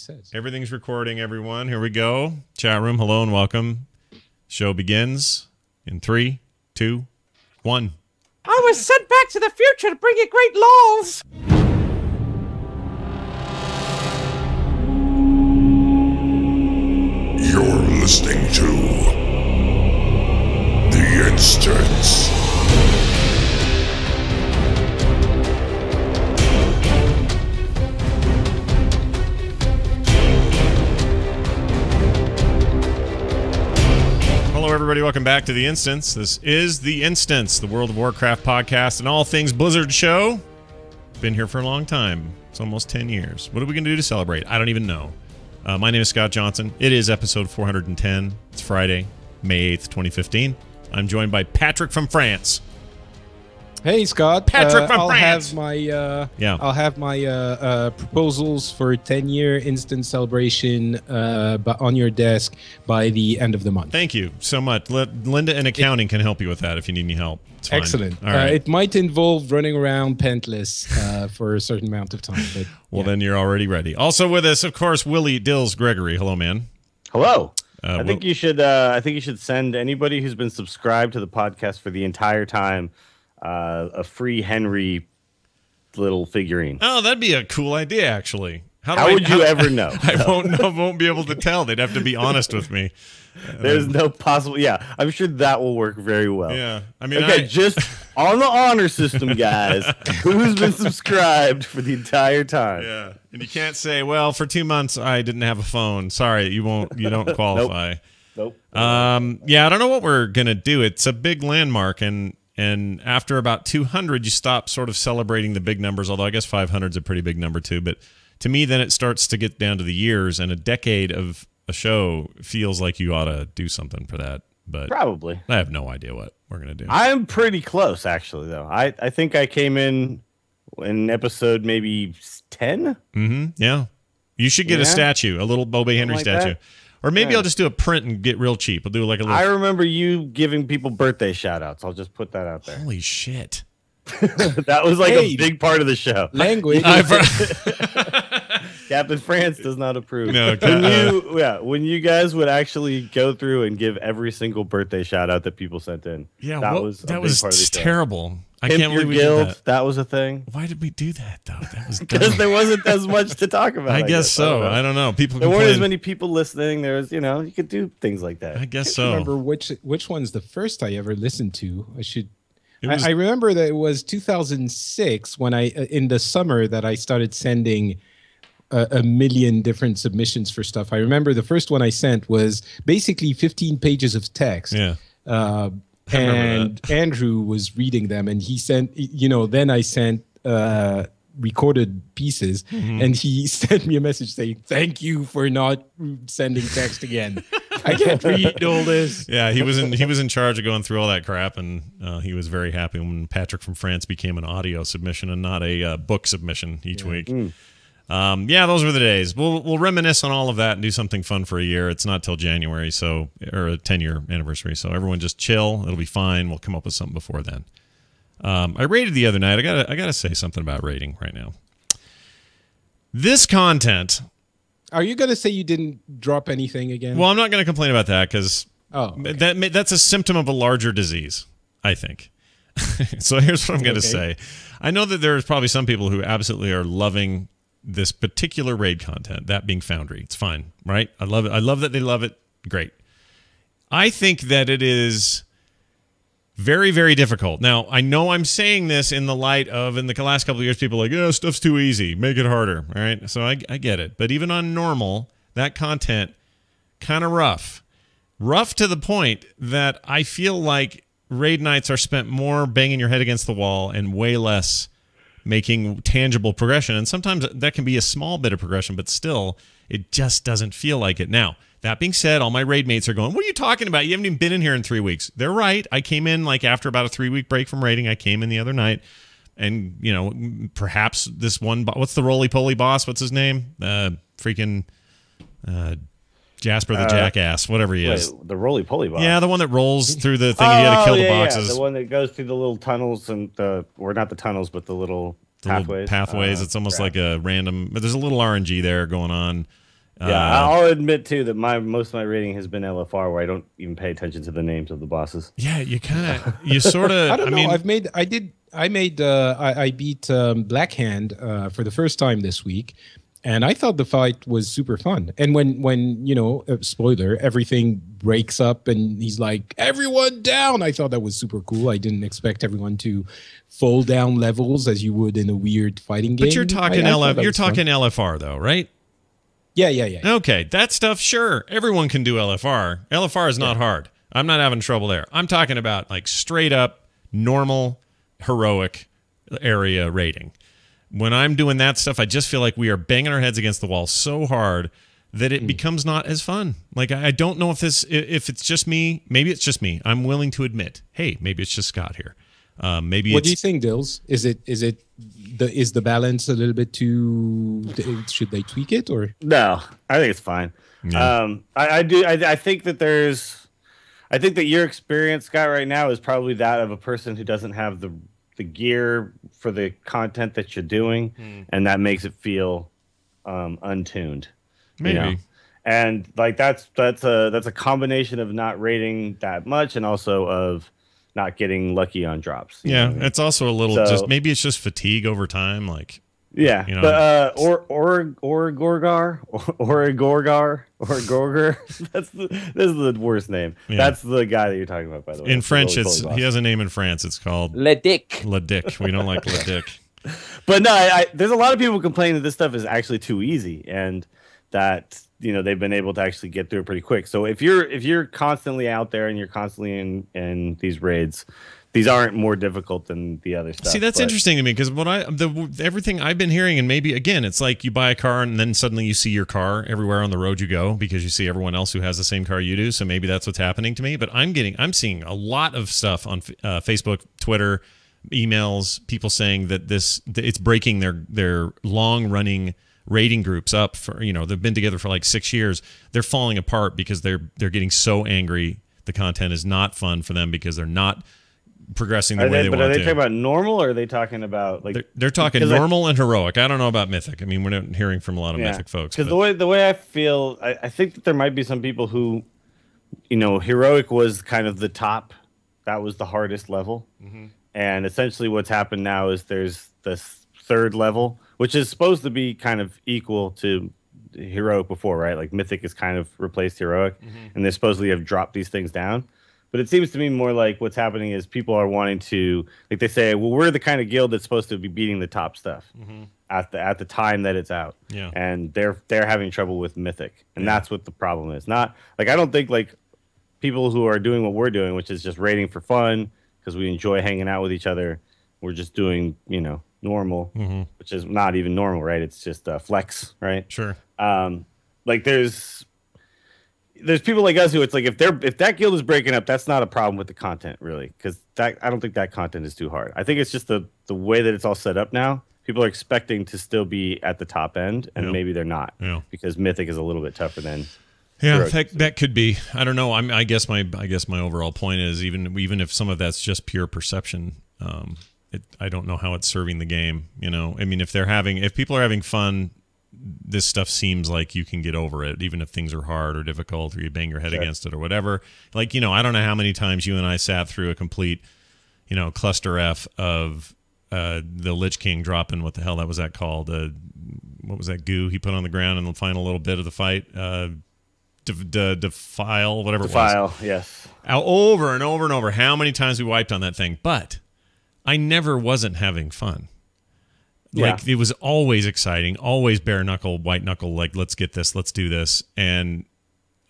says. Everything's recording, everyone. Here we go. Chat room, hello and welcome. Show begins in 3, 2, 1. I was sent back to the future to bring you great lols. You're listening to The Instance. Hello, everybody. Welcome back to The Instance. This is The Instance, the World of Warcraft podcast and all things Blizzard show. Been here for a long time. It's almost 10 years. What are we going to do to celebrate? I don't even know. My name is Scott Johnson. It is episode 410. It's Friday, May 8th, 2015. I'm joined by Patrick from France. Hey, Scott. Patrick from I'll France. I'll have my proposals for a 10-year instant celebration on your desk by the end of the month. Thank you so much. Linda in accounting can help you with that if you need any help. It's fine. Excellent. All right. It might involve running around pentless for a certain amount of time. But, well, then you're already ready. Also with us, of course, Willie Dills Gregory. Hello, man. Hello. I think you should send anybody who's been subscribed to the podcast for the entire time a free Henry little figurine. Oh, that'd be a cool idea, actually. How would you ever know? I won't be able to tell. They'd have to be honest with me. There's no possible. Yeah, I'm sure that will work very well. Yeah, I mean, okay, just on the honor system, guys. Who's been subscribed for the entire time? Yeah, and you can't say, "Well, for 2 months I didn't have a phone." Sorry, you don't qualify. Nope. Yeah, I don't know what we're gonna do. It's a big landmark, and after about 200, you stop sort of celebrating the big numbers. Although I guess 500 is a pretty big number too. But to me, then it starts to get down to the years, and a decade of a show feels like you ought to do something for that. But probably, I have no idea what we're gonna do. I'm pretty close, actually. Though I think I came in episode maybe 10. Mm-hmm. Yeah, you should get a statue, a little Bobby Henry statue. That. Or maybe I'll just do a print and get real cheap. I'll do like a little... I remember you giving people birthday shout-outs. I'll just put that out there. Holy shit. That was like a big part of the show. Language. Captain France does not approve. No, when you guys would actually go through and give every single birthday shout-out that people sent in. Yeah, that was terrible. I Pimp can't believe we guild, did that. That was a thing. Why did we do that, though? That was because there wasn't as much to talk about. I guess so. I don't know. People there weren't as many people listening. There was, you could do things like that. I guess I so. remember which one's the first I ever listened to. I remember that it was 2006 when in the summer that I started sending a million different submissions for stuff. I remember the first one I sent was basically 15 pages of text. Yeah. And Andrew was reading them, and he sent, then I sent recorded pieces, and he sent me a message saying, "Thank you for not sending text again. I can't read all this." Yeah, he was in charge of going through all that crap, and he was very happy when Patrick from France became an audio submission and not a book submission each week. Yeah, those were the days. We'll reminisce on all of that and do something fun for a year. It's not till January, or a 10-year anniversary. So everyone just chill. It'll be fine. We'll come up with something before then. I rated the other night. I gotta say something about rating right now. This content. Are you gonna say you didn't drop anything again? Well, I'm not gonna complain about that because okay. that's a symptom of a larger disease, I think. So here's what I'm gonna say. I know that there's probably some people who absolutely are loving this particular raid content, that being Foundry. It's fine, right? I love it. I love that they love it. Great. I think that it is very, very difficult. Now, I know I'm saying this in the light of, in the last couple of years, people are like, "Yeah, stuff's too easy. Make it harder." All right? So I get it. But even on normal, that content, kind of rough. Rough to the point that I feel like raid nights are spent more banging your head against the wall and way less making tangible progression. And sometimes that can be a small bit of progression, but still, it just doesn't feel like it. Now, that being said, all my raid mates are going, "What are you talking about? You haven't even been in here in 3 weeks." They're right. I came in after about a 3-week break from raiding. I came in the other night, and perhaps this one, what's the roly-poly boss? What's his name? Jasper the Jackass, whatever he is. The roly-poly boss. Yeah, the one that rolls through the thing. You had to kill the boxes. Yeah, the one that goes through the little tunnels or not the tunnels, but the little pathways. It's almost like a random, but there's a little RNG there going on. Yeah, I'll admit too that most of my rating has been LFR, where I don't even pay attention to the names of the bosses. Yeah, you sort of. I don't know. I beat Black Hand for the first time this week, and I thought the fight was super fun. And when spoiler, everything breaks up and he's like, everyone down. I thought that was super cool. I didn't expect everyone to fall down levels as you would in a weird fighting game. But you're talking LFR though, right? Yeah. Okay, that stuff, sure. Everyone can do LFR. LFR is not hard. I'm not having trouble there. I'm talking about like straight up normal heroic area rating. When I'm doing that stuff, I just feel like we are banging our heads against the wall so hard that it becomes not as fun. Like, I don't know if it's just me. Maybe it's just me. I'm willing to admit, hey, maybe it's just Scott here. Maybe. What do you think, Dills? Is the balance a little bit too? Should they tweak it or? No, I think it's fine. Yeah. I think that I think that your experience, Scott, right now is probably that of a person who doesn't have the gear for the content that you're doing, and that makes it feel untuned. Maybe. You know? And like that's a combination of not rating that much and also of not getting lucky on drops. Yeah, it's also a little just maybe it's just fatigue over time, like. Yeah, but Gorgar. This is the worst name. Yeah. That's the guy that you're talking about, by the way. In French, he has a name in France. It's called Le Dick. Le Dick. We don't like Le Dick. But no, there's a lot of people complaining that this stuff is actually too easy, and that they've been able to actually get through it pretty quick. So if you're constantly out there and you're constantly in these raids, these aren't more difficult than the other stuff. See, that's interesting to me because everything I've been hearing, and maybe again, it's like you buy a car and then suddenly you see your car everywhere on the road you go because you see everyone else who has the same car you do. So maybe that's what's happening to me. But I'm seeing a lot of stuff on Facebook, Twitter, emails, people saying that it's breaking their long running rating groups up for they've been together for like 6 years. They're falling apart because they're getting so angry. The content is not fun for them because they're not progressing the way they want to. But are they talking about normal, or are they talking about like they're talking normal and heroic? I don't know about mythic. I mean, we're not hearing from a lot of mythic folks. Because the way I feel, I think that there might be some people who, heroic was kind of the top. That was the hardest level, and essentially what's happened now is there's this third level, which is supposed to be kind of equal to heroic before, right? Like mythic has kind of replaced heroic, and they supposedly have dropped these things down. But it seems to me more like what's happening is people are wanting to, like they say, well, we're the kind of guild that's supposed to be beating the top stuff at the time that it's out. Yeah. And they're having trouble with mythic, and that's what the problem is. Not like I don't think like people who are doing what we're doing, which is just raiding for fun because we enjoy hanging out with each other. We're just doing normal, which is not even normal, right? It's just flex, right? Sure. Like there's people like us who it's like if that guild is breaking up, that's not a problem with the content really, because I don't think that content is too hard. I think it's just the way that it's all set up now. People are expecting to still be at the top end, and maybe they're not because mythic is a little bit tougher than. Yeah, that could be. I don't know. I guess my overall point is even if some of that's just pure perception, I don't know how it's serving the game. I mean, if people are having fun, this stuff seems like you can get over it, even if things are hard or difficult, or you bang your head against it or whatever. Like, I don't know how many times you and I sat through a complete, cluster F of the Lich King dropping, what the hell that was that called? What was that goo he put on the ground in the final little bit of the fight? Defile, whatever it was. Defile, yes. Over and over and over. How many times we wiped on that thing? But I never wasn't having fun. Like it was always exciting, always bare knuckle, white knuckle. Like let's get this, let's do this, and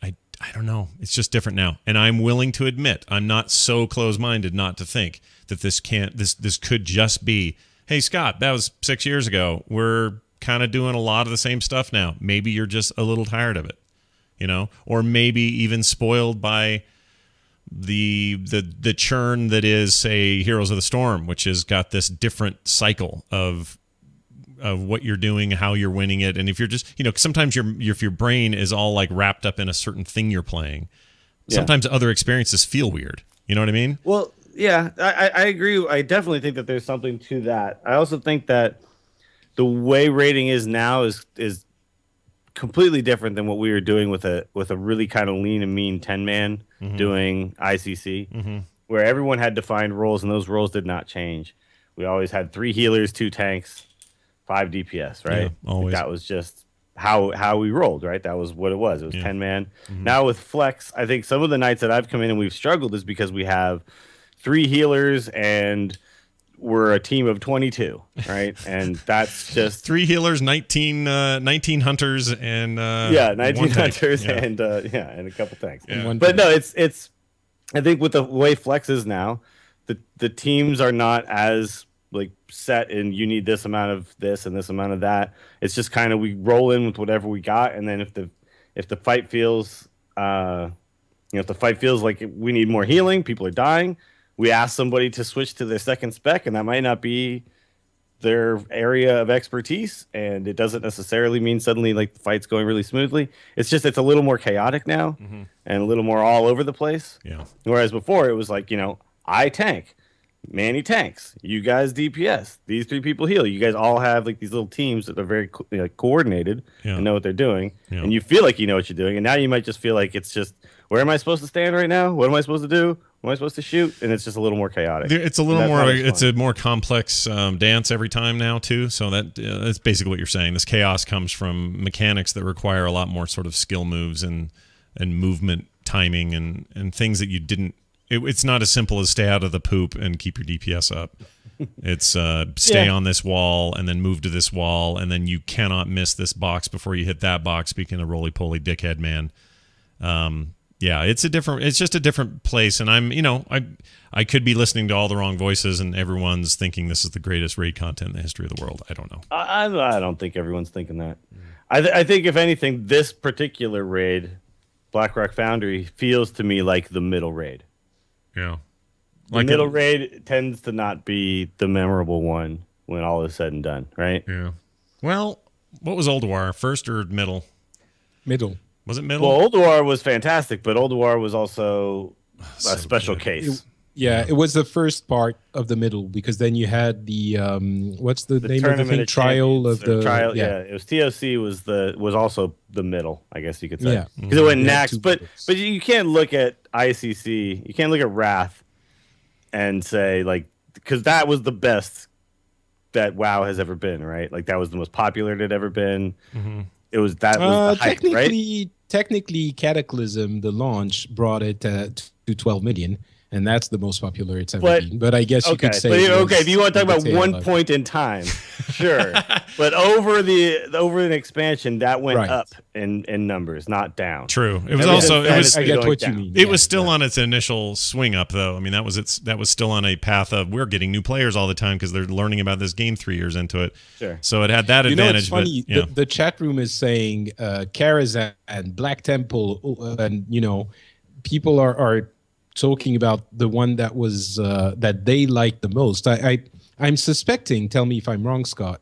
I don't know. It's just different now, and I'm willing to admit I'm not so close-minded not to think that this could just be, hey Scott, that was 6 years ago. We're kind of doing a lot of the same stuff now. Maybe you're just a little tired of it, or maybe even spoiled by the churn that is, say, Heroes of the Storm, which has got this different cycle of what you're doing, how you're winning it, and if you're just, sometimes if your brain is all like wrapped up in a certain thing you're playing, sometimes other experiences feel weird. You know what I mean? Well, yeah, I agree. I definitely think that there's something to that. I also think that the way rating is now is completely different than what we were doing with a really kind of lean and mean 10-man doing ICC, where everyone had defined roles, and those roles did not change. We always had 3 healers, 2 tanks, 5 DPS, right? Yeah, always. That was just how we rolled, right? That was what it was. It was 10-man. Now with Flex, I think some of the nights that I've come in and we've struggled is because we have 3 healers and we're a team of 22, right? And that's just 3 healers, 19 hunters, and 19 hunters, yeah. and and a couple tanks. Yeah. But no, it's I think with the way Flex is now, the teams are not as like set in you need this amount of this and this amount of that. It's just kind of we roll in with whatever we got, and then if the fight feels if the fight feels like we need more healing, people are dying, we ask somebody to switch to their second spec, and that might not be their area of expertise, and it doesn't necessarily mean suddenly like the fight's going really smoothly. It's just it's a little more chaotic now and a little more all over the place. Yeah. Whereas before it was like, I tank, Manny tanks, you guys DPS, these 3 people heal. You guys all have like these little teams that are very coordinated and know what they're doing, and you feel like you know what you're doing. And now you might just feel like it's just, where am I supposed to stand right now? What am I supposed to do? Am I supposed to shoot? And it's just a little more chaotic. It's a little more. It's a more complex dance every time now too. So that's basically what you're saying. This chaos comes from mechanics that require a lot more sort of skill moves and movement timing and things that you didn't. It's not as simple as stay out of the poop and keep your DPS up. It's stay on this wall and then move to this wall, and then you cannot miss this box before you hit that box. Speaking of roly poly dickhead man. Yeah, it's just a different place, and I could be listening to all the wrong voices, and everyone's thinking this is the greatest raid content in the history of the world. I don't know. I don't think everyone's thinking that. I think if anything, this particular raid, Blackrock Foundry, feels to me like the middle raid. Yeah, the middle raid tends to not be the memorable one when all is said and done, right? Yeah. Well, what was Old War, first or middle? Middle. Was it middle? Well, Old War was fantastic, but Old War was also a special case. It was the first part of the middle, because then you had the what's the name of the thing? Trial of the trial. Yeah, it was TOC was also the middle, I guess you could say. Yeah, because it went next. But you can't look at ICC. You can't look at Wrath and say like, because that was the best that WoW has ever been, right? Like that was the most popular it had ever been. It was the hype, right? Technically, Cataclysm, the launch, brought it to 12 million, and that's the most popular it's ever been. But I guess you could say, if you want to talk about one point in time, sure. But over an expansion, that went up in numbers, not down. True. It was also. I get what you mean. It was still on its initial swing up, though. I mean, that was still on a path of we're getting new players all the time because they're learning about this game 3 years into it. Sure. So it had that advantage. It's funny. But, the chat room is saying Karazhan and Black Temple, and people are talking about the one that was that they liked the most. I'm suspecting, tell me if I'm wrong, Scott,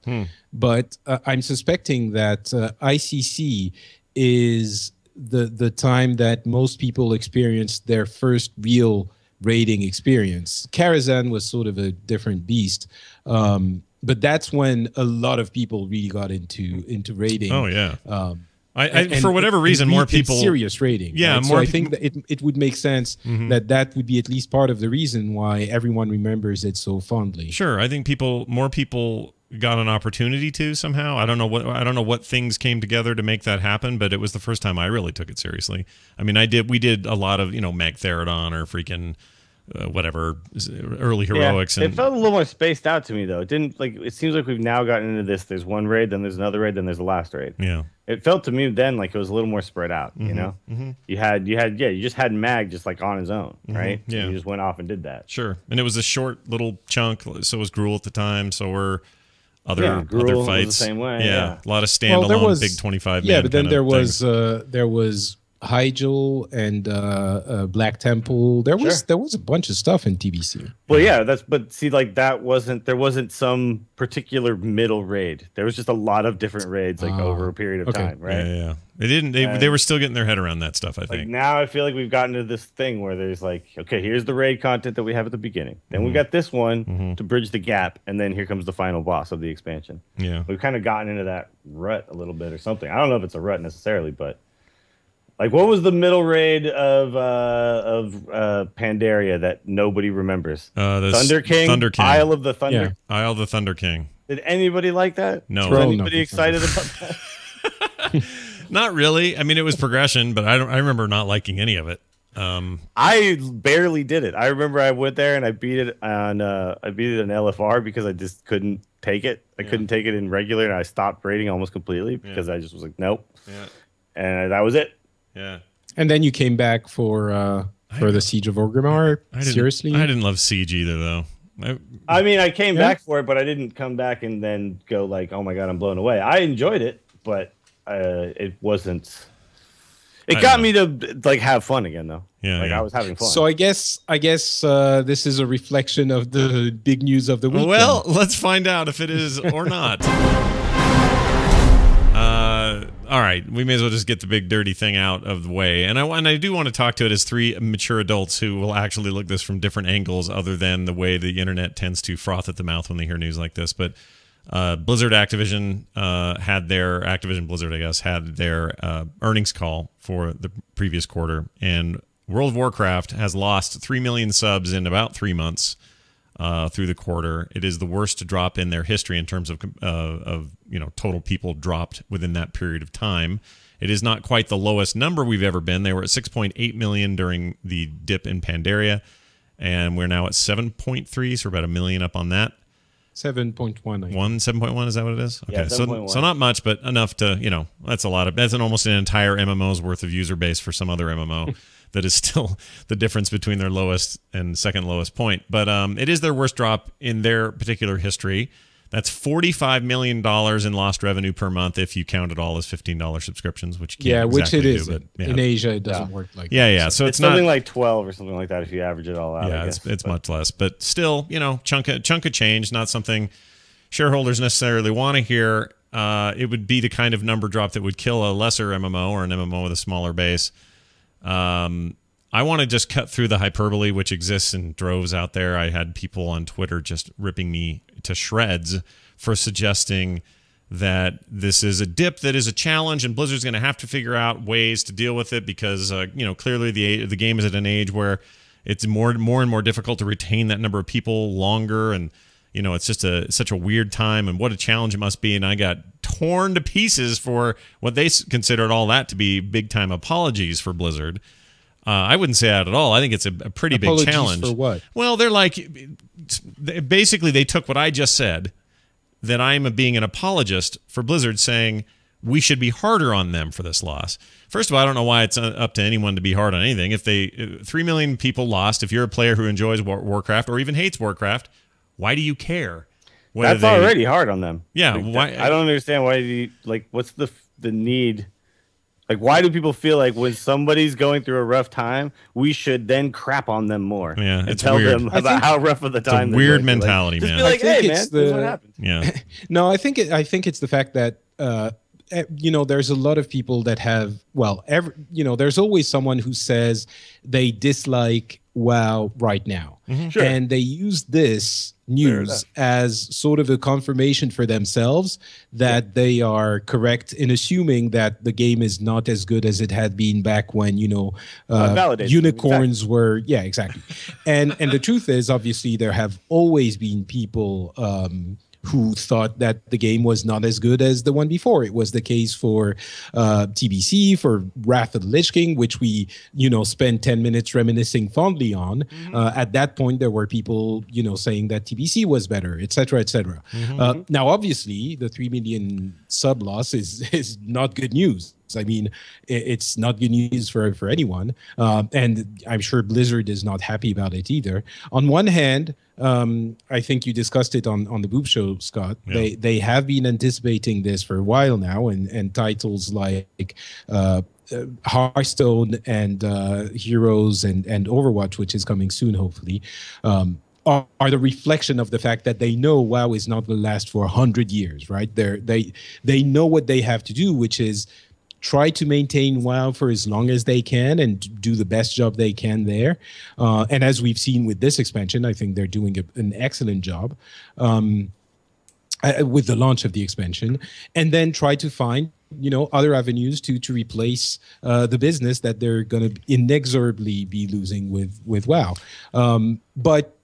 but I'm suspecting that ICC is the time that most people experienced their first real raiding experience. Karazhan was sort of a different beast, but that's when a lot of people really got into raiding. Oh yeah. For whatever reason, more people serious rating. Yeah, right? more. So I think that it would make sense that would be at least part of the reason why everyone remembers it so fondly. Sure, I think more people got an opportunity to somehow. I don't know what things came together to make that happen, but it was the first time I really took it seriously. I mean, we did a lot of Mag Therodon or freaking. Whatever early heroics, and it felt a little more spaced out to me though. It didn't it seems like we've now gotten into this. There's one raid, then there's another raid, then there's the last raid. Yeah, it felt to me then like it was a little more spread out. You just had Mag just like on his own, right? Yeah, you just went off and did that. Sure, and it was a short little chunk. So was Gruul at the time. So were other fights was the same way. Yeah, a lot of standalone big 25. Yeah, but then there was Hyjal and Black Temple. There was a bunch of stuff in TBC. Well, yeah, but see, like there wasn't some particular middle raid. There was just a lot of different raids over a period of time, right? Yeah. They were still getting their head around that stuff, I think. Now I feel like we've gotten to this thing where there's like, okay, here's the raid content that we have at the beginning. Then we got this one to bridge the gap, and then here comes the final boss of the expansion. Yeah. We've kind of gotten into that rut a little bit or something. I don't know if it's a rut necessarily, but like, what was the middle raid of Pandaria that nobody remembers? Thunder King, Isle of the Thunder. Yeah. Isle of the Thunder King. Did anybody like that? No. Was anybody excited about that? Not really. I mean, it was progression, but I remember not liking any of it. I barely did it. I remember I went there and I beat it on LFR because I just couldn't take it. I couldn't take it in regular, and I stopped raiding almost completely because I just was like, nope. Yeah. And that was it. Yeah. And then you came back for the Siege of Orgrimmar. Seriously? I didn't love Siege either, though. I mean, I came back for it, but I didn't come back and then go like, "Oh my god, I'm blown away." I enjoyed it, but it wasn't. It got me to like have fun again, though. Yeah, I was having fun. So I guess this is a reflection of the big news of the week. Well, let's find out if it is or not. All right, we may as well just get the big dirty thing out of the way, and I do want to talk to it as three mature adults who will actually look this from different angles, other than the way the internet tends to froth at the mouth when they hear news like this. But Blizzard Activision Activision Blizzard, I guess, had their earnings call for the previous quarter, and World of Warcraft has lost 3 million subs in about 3 months. Through the quarter. It is the worst drop in their history in terms of total people dropped within that period of time. It is not quite the lowest number we've ever been. They were at 6.8 million during the dip in Pandaria, and we're now at 7.3, so we're about a million up on that. 7.1. 7.1, is that what it is? Okay, yeah, so not much, but enough to, that's almost an entire MMO's worth of user base for some other MMO. That is still the difference between their lowest and second lowest point. But it is their worst drop in their particular history. That's $45 million in lost revenue per month if you count it all as $15 subscriptions, which you can't which it is. But, in Asia, it doesn't work like that. Yeah. So it's something like 12 or something like that if you average it all out. Yeah, it's much less. But still, chunk of change, not something shareholders necessarily want to hear. It would be the kind of number drop that would kill a lesser MMO or an MMO with a smaller base. I want to just cut through the hyperbole which exists in droves out there. I had people on Twitter just ripping me to shreds for suggesting that this is a dip that is a challenge and Blizzard's going to have to figure out ways to deal with it because clearly the game is at an age where it's more and more difficult to retain that number of people longer, and it's just such a weird time, and what a challenge it must be. And I got torn to pieces for what they considered all that to be big time apologies for Blizzard. I wouldn't say that at all. I think it's a pretty big challenge. For what? Well, they're like, basically they took what I just said, that I'm being an apologist for Blizzard, saying we should be harder on them for this loss. First of all, I don't know why it's up to anyone to be hard on anything. If 3 million people lost, if you're a player who enjoys Warcraft or even hates Warcraft, why do you care? That's already hard on them. Yeah. Why? I don't understand why. What's the need? Like, why do people feel like when somebody's going through a rough time, we should then crap on them more? Yeah, and tell them about how rough of the time. It's a weird mentality, man. Just be like, hey, man, this is what happened. Yeah. No, I think it's the fact that there's a lot of people that have there's always someone who says they dislike WoW right now, Sure. and they use this news as sort of a confirmation for themselves that they are correct in assuming that the game is not as good as it had been back when unicorns were exactly. and the truth is, obviously, there have always been people who thought that the game was not as good as the one before. It was the case for TBC, for Wrath of the Lich King, which we, spent 10 minutes reminiscing fondly on. At that point, there were people, saying that TBC was better, et cetera, et cetera. Now, obviously, the 3 million sub loss is not good news. I mean, it's not good news for anyone. And I'm sure Blizzard is not happy about it either. On one hand, I think you discussed it on the Boop Show, Scott. Yeah. They have been anticipating this for a while now, and titles like Hearthstone and Heroes and Overwatch, which is coming soon, hopefully, are the reflection of the fact that they know WoW is not going to last for 100 years, right? They know what they have to do, which is try to maintain WoW for as long as they can and do the best job they can there. And as we've seen with this expansion, I think they're doing an excellent job with the launch of the expansion, and then try to find other avenues to replace the business that they're going to inexorably be losing with WoW. But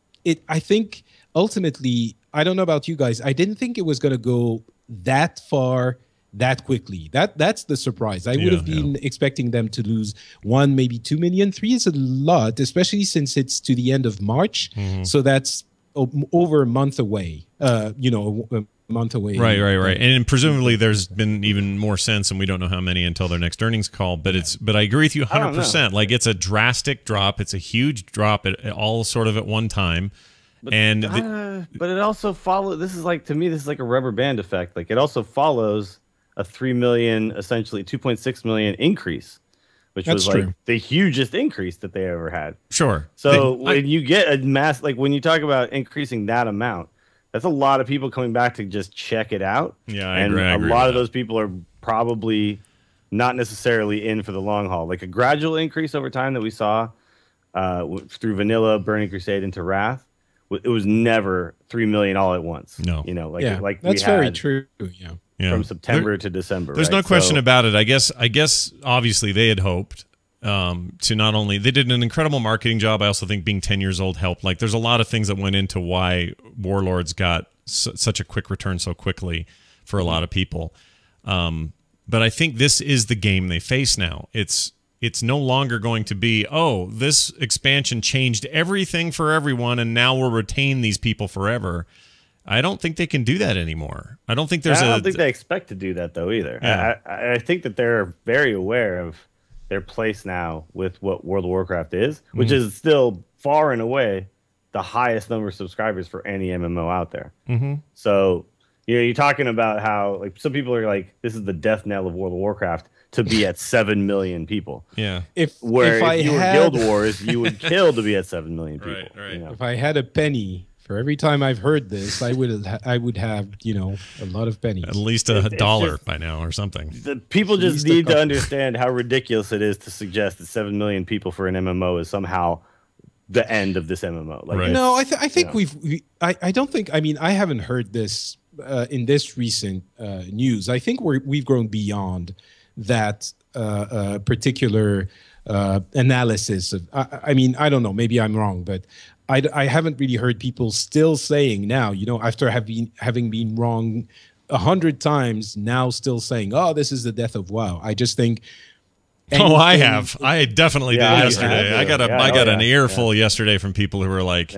I think ultimately, I don't know about you guys, I didn't think it was going to go that far that quickly. That's the surprise. I would have been expecting them to lose 1, maybe 2 million. 3 is a lot, especially since it's to the end of March. So that's over a month away. A month away. Right. And presumably there's been even more sense, and we don't know how many until their next earnings call. But but I agree with you 100%. Like, it's a drastic drop. It's a huge drop all sort of at one time. But it also follows. This is like a rubber band effect. Like, it also follows a 3 million, essentially 2.6 million increase, which was like the hugest increase that they ever had. Sure. So when you get a mass, like when you talk about increasing that amount, that's a lot of people coming back to just check it out. Yeah, I agree. And a lot of those people are probably not necessarily in for the long haul. Like a gradual increase over time that we saw through Vanilla, Burning Crusade into Wrath, it was never 3 million all at once. No. Like that's very true. Yeah. From September to December. There's no question about it. I guess obviously they had hoped to not only, they did an incredible marketing job. I also think being 10 years old helped. Like, there's a lot of things that went into why Warlords got such a quick return so quickly for a lot of people. But I think this is the game they face now. It's no longer going to be, oh, this expansion changed everything for everyone, and now we'll retain these people forever. I don't think they can do that anymore. I don't think I don't think they expect to do that, though, either. Yeah. I think that they're very aware of their place now with what World of Warcraft is, which is still far and away the highest number of subscribers for any MMO out there. So, you're talking about how, like, some people are like, this is the death knell of World of Warcraft to be at 7 million people. Yeah. If you were Guild Wars, you would kill to be at 7 million people. Right. If I had a penny for every time I've heard this, I would have a lot of pennies. At least $1 by now or something. The people just need to understand how ridiculous it is to suggest that 7 million people for an MMO is somehow the end of this MMO. Like, no, I think I don't think. I mean, I haven't heard this in this recent news. I think we've grown beyond that particular analysis of. I mean, I don't know. Maybe I'm wrong, but I haven't really heard people still saying now, after having been wrong 100 times, now still saying, "Oh, this is the death of WoW." I just think. I have. I definitely did yesterday. I got an earful yesterday from people who were like,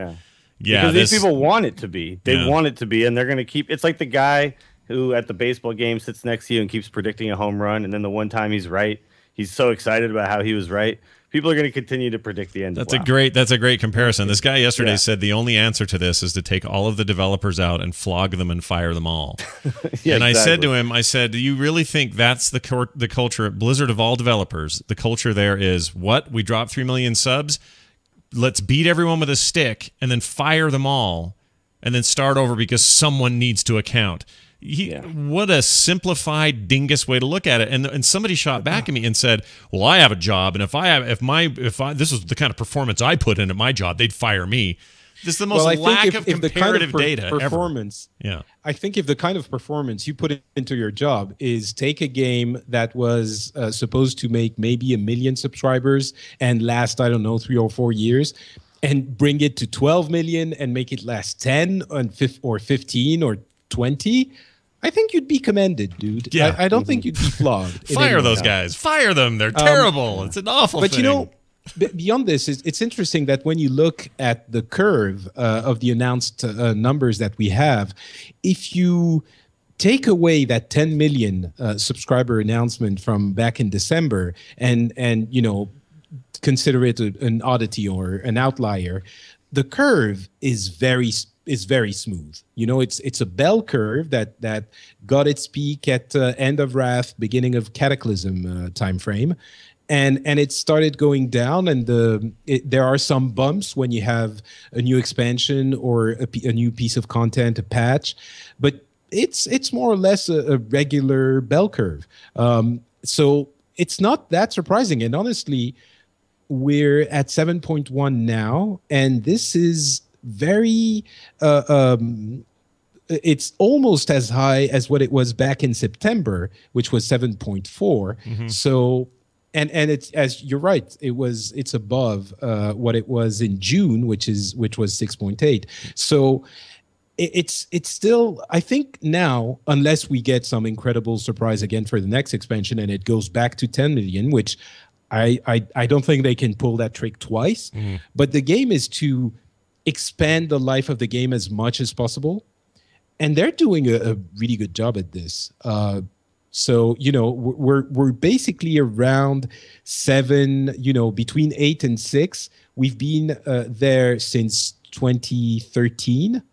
because these people want it to be. They want it to be, and they're going to keep. It's like the guy who at the baseball game sits next to you and keeps predicting a home run, and then the one time he's right, he's so excited about how he was right. People are going to continue to predict the end. That's a great comparison. This guy yesterday said the only answer to this is to take all of the developers out and flog them and fire them all. And I said to him, do you really think that's the culture at Blizzard of all developers? The culture there is, what? We dropped 3 million subs? Let's beat everyone with a stick and then fire them all and then start over because someone needs to account. What a simplified dingus way to look at it. And somebody shot back at me and said, well, I have a job, and if this was the kind of performance I put into my job, they'd fire me. This is the most lack of comparative data performance ever. I think if the kind of performance you put into your job is take a game that was supposed to make maybe 1 million subscribers and last, I don't know, 3 or 4 years, and bring it to 12 million and make it last 10 or 15 or 20, I think you'd be commended, dude. Yeah. I don't think you'd be flogged. Fire those guys. Fire them. They're terrible. It's an awful thing. But beyond this, it's interesting that when you look at the curve of the announced numbers that we have, if you take away that 10 million subscriber announcement from back in December and consider it an oddity or an outlier, the curve is is very smooth. You know, it's a bell curve that got its peak at end of Wrath, beginning of Cataclysm time frame, and it started going down. And there are some bumps when you have a new expansion or a new piece of content, a patch, but it's more or less a regular bell curve. So it's not that surprising. And honestly, we're at 7.1 now, and this is very it's almost as high as what it was back in September, which was 7.4. So and it's, as you're right, it's above what it was in June, which was 6.8. So it's still, I think now, unless we get some incredible surprise again for the next expansion and it goes back to 10 million, which I don't think they can pull that trick twice. But the game is to expand the life of the game as much as possible, and they're doing a really good job at this. So you know, we're basically around 7. You know, between 8 and 6. We've been there since 2013.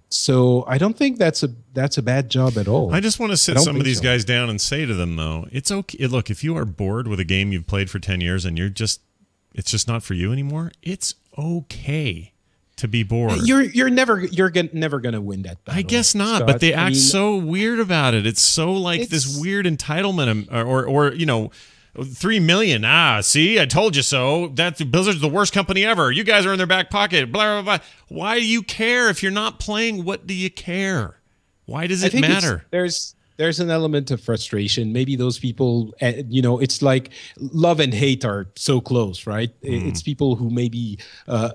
So I don't think that's a bad job at all. I just want to sit some of these guys down and say to them, though, it's okay. Look, if you are bored with a game you've played for 10 years and it's just not for you anymore, it's okay to be bored. You're never gonna win that battle. I guess not, Scott. but they act so weird about it. It's so like this weird entitlement, or you know, 3 million. See, I told you so. Blizzard's the worst company ever. You guys are in their back pocket. Blah, blah, blah. Why do you care? If you're not playing, what do you care? Why does it matter? There's an element of frustration. Maybe those people, you know, it's like love and hate are so close, right? It's people who maybe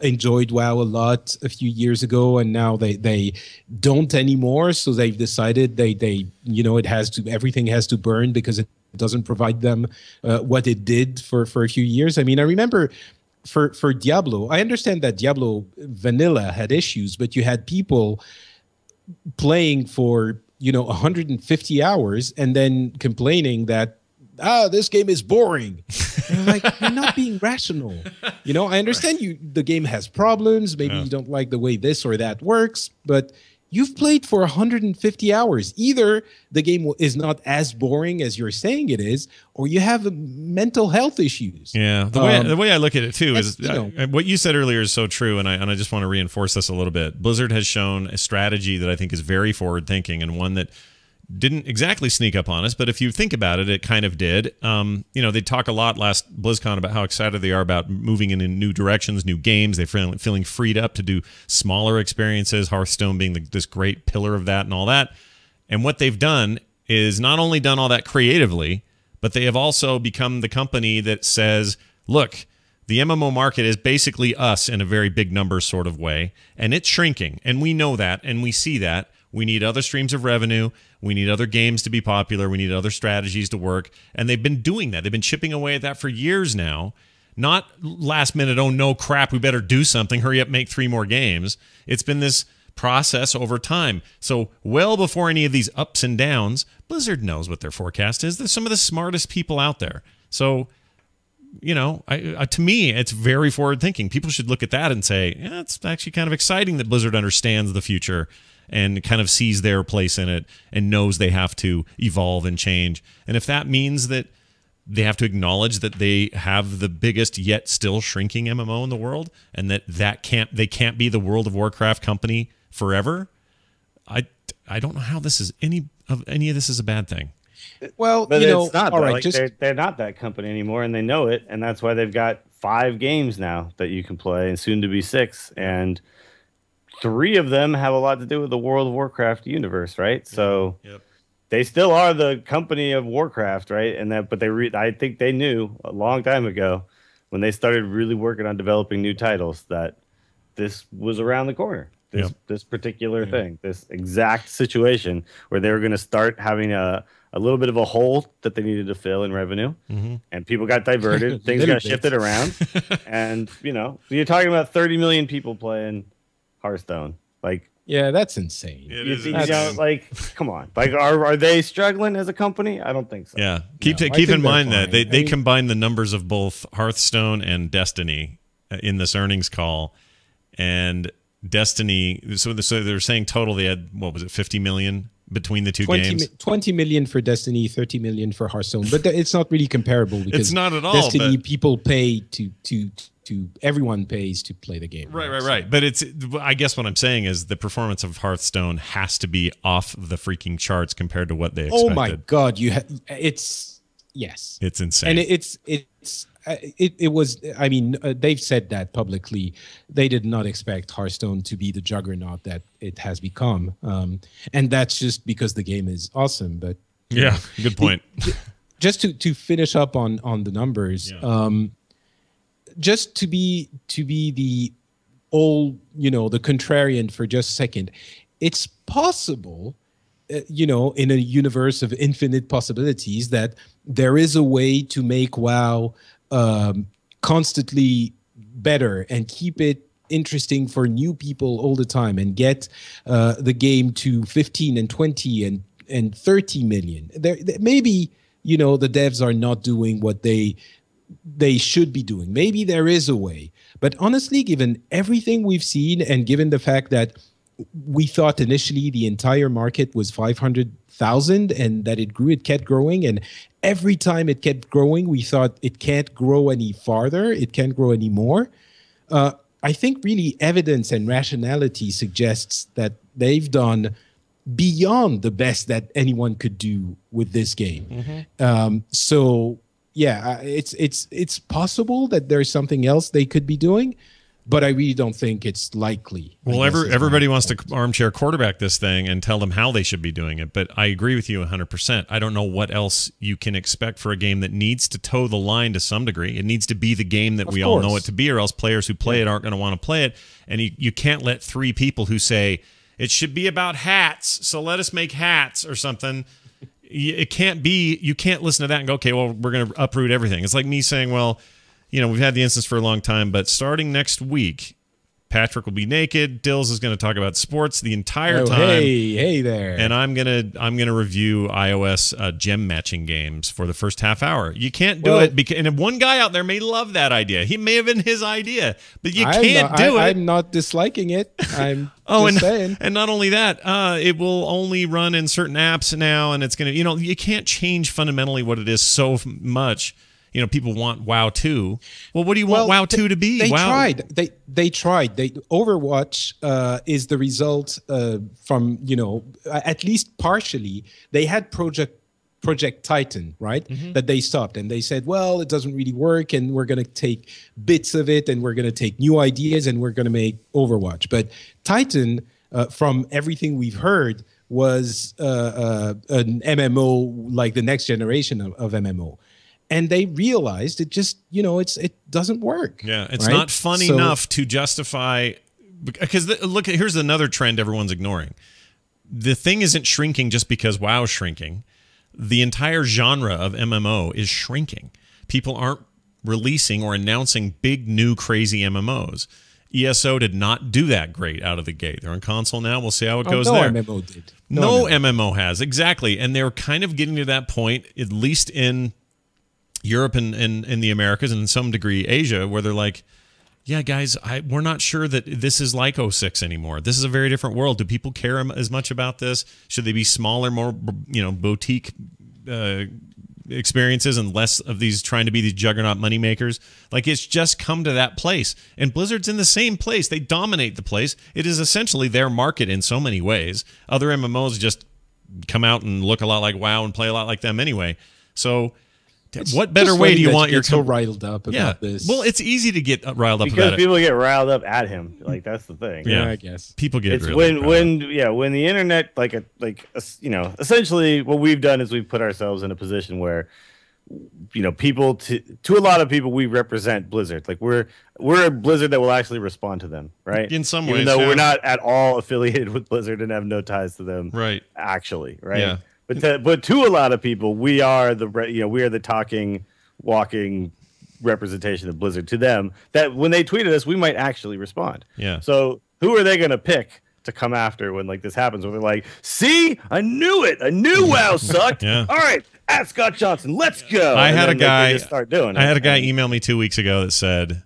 enjoyed WoW a lot a few years ago, and now they don't anymore. So they've decided they you know, everything has to burn because it doesn't provide them what it did for a few years. I mean, I remember for Diablo, I understand that Diablo Vanilla had issues, but you had people playing for, you know, 150 hours and then complaining that, this game is boring. And I'm like, you're not being rational. You know, I understand the game has problems. Maybe you don't like the way this or that works, but you've played for 150 hours. Either the game is not as boring as you're saying it is, or you have mental health issues. Yeah, the way I look at it too is, you know, what you said earlier is so true, and I just want to reinforce this a little bit. Blizzard has shown a strategy that I think is very forward thinking, and one that didn't exactly sneak up on us, but if you think about it, it kind of did. You know, they talk a lot last BlizzCon about how excited they are about moving in new directions, new games. They're feeling freed up to do smaller experiences, Hearthstone being this great pillar of that and all that. And what they've done is not only done all that creatively, but they have also become the company that says, look, the MMO market is basically us in a very big numbers sort of way, and it's shrinking. And we know that, and we see that. We need other streams of revenue. We need other games to be popular. We need other strategies to work. And they've been doing that. They've been chipping away at that for years now. Not last minute, oh, no, crap, we better do something. Hurry up, make 3 more games. It's been this process over time. So well before any of these ups and downs, Blizzard knows what their forecast is. They're some of the smartest people out there. So, you know, to me, it's very forward thinking. People should look at that and say, yeah, it's actually kind of exciting that Blizzard understands the future and kind of sees their place in it and knows they have to evolve and change. And if that means that they have to acknowledge that they have the biggest yet still shrinking MMO in the world, and they can't be the World of Warcraft company forever, I don't know how any of this is a bad thing. Well, but you know, it's not. all right, they're not that company anymore, and they know it, and that's why they've got 5 games now that you can play, and soon to be 6, and 3 of them have a lot to do with the World of Warcraft universe, right? So they still are the company of Warcraft, right? And that, but I think they knew a long time ago when they started really working on developing new titles that this was around the corner. This particular thing, this exact situation where they were going to start having a little bit of a hole that they needed to fill in revenue, and people got diverted, things got shifted around, and you know, you're talking about 30 million people playing Hearthstone. Like, yeah, that's insane. It you know, like, come on, like, are they struggling as a company? I don't think so. Yeah, keep in mind that they combine the numbers of both Hearthstone and Destiny in this earnings call, and Destiny. So they're saying total they had, what was it, 50 million between the two games? 20 million for Destiny, 30 million for Hearthstone. But it's not really comparable because it's not at all. Destiny people pay to everyone pays to play the game. Right. But I guess what I'm saying is the performance of Hearthstone has to be off the freaking charts compared to what they expected. Oh my God, it's insane. And it was, I mean, they've said that publicly. They did not expect Hearthstone to be the juggernaut that it has become. And that's just because the game is awesome. But yeah, good point. Just to finish up on the numbers, just to be the the contrarian for just a second, it's possible, in a universe of infinite possibilities, that there is a way to make WoW constantly better and keep it interesting for new people all the time and get the game to 15 and 20 and 30 million. There maybe, the devs are not doing what they should be doing. Maybe there is a way. But honestly, given everything we've seen and given the fact that we thought initially the entire market was 500,000 and that it kept growing. And every time it kept growing, we thought it can't grow any farther. It can't grow any more. I think really evidence and rationality suggests that they've done beyond the best that anyone could do with this game. So yeah, it's possible that there's something else they could be doing, but I really don't think it's likely. Well, everybody wants to armchair quarterback this thing and tell them how they should be doing it, but I agree with you 100%. I don't know what else you can expect for a game that needs to toe the line to some degree. It needs to be the game that we all know it to be, or else players who play it aren't going to want to play it. And you can't let three people who say, it should be about hats, so let us make hats or something. It can't be, you can't listen to that and go, okay, well, we're going to uproot everything. It's like me saying, well, we've had the instance for a long time, but starting next week, Patrick will be naked. Dills is going to talk about sports the entire time. Hey there. And I'm gonna review iOS gem matching games for the first half hour. You can't do it because, and one guy out there may love that idea. He may have been his idea, but you can't do it. I'm not disliking it. I'm just saying. And not only that, it will only run in certain apps now, and it's gonna, you can't change fundamentally what it is so much. People want WoW 2. Well, what do you want WoW 2 to be? They WoW. tried. They tried. Overwatch is the result from, at least partially. They had Project Titan, right? That they stopped. And they said, well, it doesn't really work. And we're going to take bits of it. And we're going to take new ideas. And we're going to make Overwatch. But Titan, from everything we've heard, was an MMO, like the next generation of MMO. And they realized it just, it doesn't work. Yeah, it's not fun enough to justify. Because look, here's another trend everyone's ignoring. The thing isn't shrinking just because WoW's shrinking. The entire genre of MMO is shrinking. People aren't releasing or announcing big, new, crazy MMOs. ESO did not do that great out of the gate. They're on console now. We'll see how it goes there. MMO did. No MMO has, exactly. And they're kind of getting to that point, at least in Europe and in the Americas and in some degree Asia, where they're like, yeah, guys, we're not sure that this is like 06 anymore. This is a very different world. Do people care as much about this? Should they be smaller, more boutique experiences and less of these trying to be these juggernaut moneymakers? Like, it's just come to that place. And Blizzard's in the same place. They dominate the place. It is essentially their market in so many ways. Other MMOs just come out and look a lot like WoW and play a lot like them anyway. So what better way do you want your so riled up about this? Well, it's easy to get riled up because about people get riled up at him. Like, that's the thing. Yeah, I guess people get it's really when the internet essentially what we've done is we've put ourselves in a position where people to a lot of people we represent Blizzard. Like, we're a Blizzard that will actually respond to them, right? In some ways, even though we're not at all affiliated with Blizzard and have no ties to them, right? Actually, right? Yeah. But to a lot of people, we are the talking, walking representation of Blizzard to them. That when they tweeted us, we might actually respond. Yeah. So who are they going to pick to come after when like this happens? Where they're like, "See, I knew it. I knew WoW sucked. Yeah. All right, at Scott Johnson, let's go." I had a guy just start doing it. I had a guy email me 2 weeks ago that said,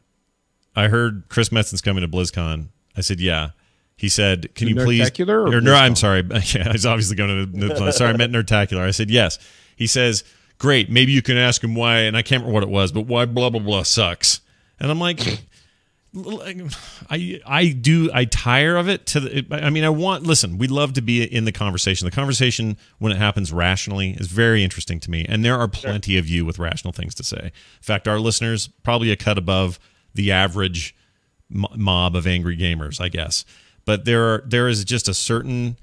"I heard Chris Metzen's coming to BlizzCon." I said, "Yeah." He said, "Can you please?" Nerdtacular Or no, I'm sorry. Yeah, he's obviously going to. Sorry, I meant Nerdtacular. I said yes. He says, "Great. Maybe you can ask him why." And I can't remember what it was, but why blah blah blah sucks. And I'm like, I tire of it. Listen, we love to be in the conversation. The conversation, when it happens rationally, is very interesting to me. And there are plenty of you with rational things to say. In fact, our listeners probably a cut above the average mob of angry gamers, I guess. But there is just a certain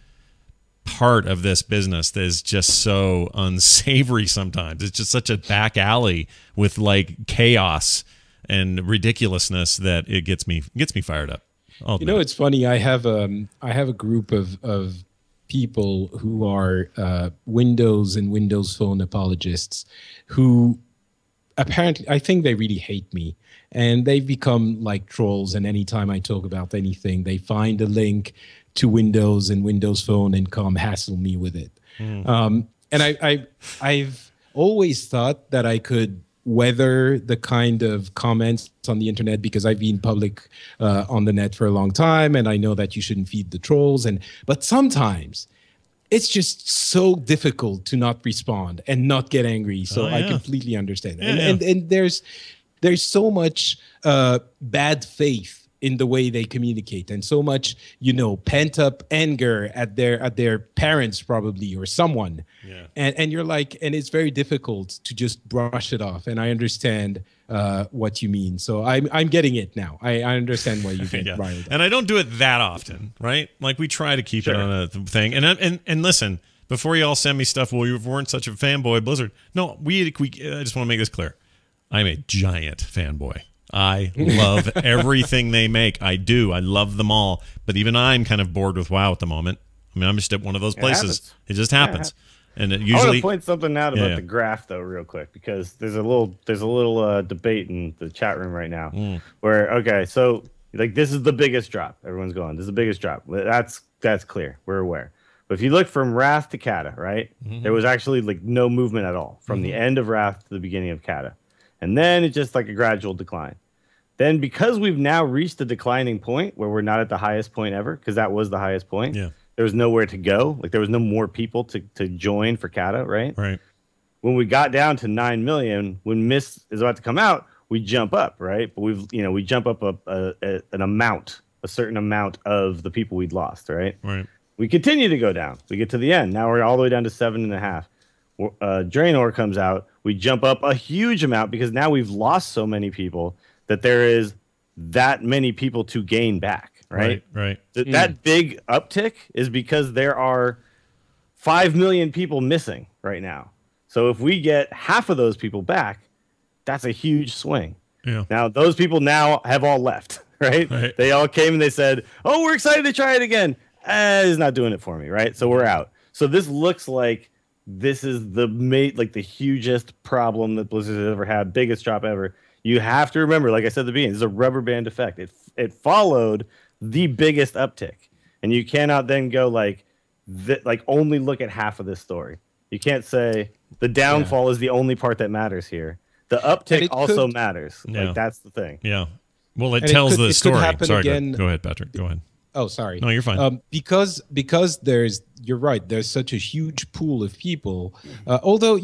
part of this business that is just so unsavory sometimes. It's just such a back alley with like chaos and ridiculousness that it gets me fired up. It's funny. I have a group of people who are Windows and Windows Phone apologists who apparently, I think they really hate me, and they've become like trolls. And anytime I talk about anything, they find a link to Windows and Windows Phone and come hassle me with it. And I've always thought that I could weather the kind of comments on the internet because I've been public on the net for a long time, and I know that you shouldn't feed the trolls. But sometimes it's just so difficult to not respond and not get angry. So I completely understand. And there's so much bad faith in the way they communicate, and so much, pent up anger at their parents probably, or someone. Yeah. And you're like, and it's very difficult to just brush it off. And I understand what you mean. So I'm getting it now. I understand why you get riled up. And I don't do it that often, right? Like we try to keep it on a thing. And listen, before you all send me stuff, well, you weren't such a fanboy, Blizzard. No, I just want to make this clear. I'm a giant fanboy. I love everything they make. I do. I love them all. But even I'm kind of bored with WoW at the moment. I mean, I'm just at one of those places. It just happens. And it usually. I want to point something out about the graph, though, real quick, because there's a little debate in the chat room right now. Where so like this is the biggest drop. Everyone's going, this is the biggest drop. That's clear. We're aware. But if you look from Wrath to Kata, right, there was actually like no movement at all from the end of Wrath to the beginning of Kata. And then it's just like a gradual decline. Then because we've now reached the declining point where we're not at the highest point ever, because that was the highest point, there was nowhere to go. Like there was no more people to join for Kata, right? Right. When we got down to 9 million, when Mist is about to come out, we jump up, right? But we jump up a certain amount of the people we'd lost, right? Right. We continue to go down. We get to the end. Now we're all the way down to 7.5. Draenor comes out. We jump up a huge amount because now we've lost so many people that there is that many people to gain back, right? Right. That big uptick is because there are 5 million people missing right now. So if we get half of those people back, that's a huge swing. Yeah. Now, those people now have all left, right? They all came and they said, oh, we're excited to try it again. It's not doing it for me, right? So we're out. So this looks like this is the hugest problem that Blizzard has ever had, biggest drop ever. You have to remember, like I said at the beginning, this is a rubber band effect. It followed the biggest uptick, and you cannot then go only look at half of this story. You can't say the downfall is the only part that matters here. The uptick also matters. Yeah. Like that's the thing. Yeah. Well, it tells the story. Sorry, go ahead, Patrick. Go ahead. Oh, sorry. No, you're fine. Because you're right. There's such a huge pool of people. Although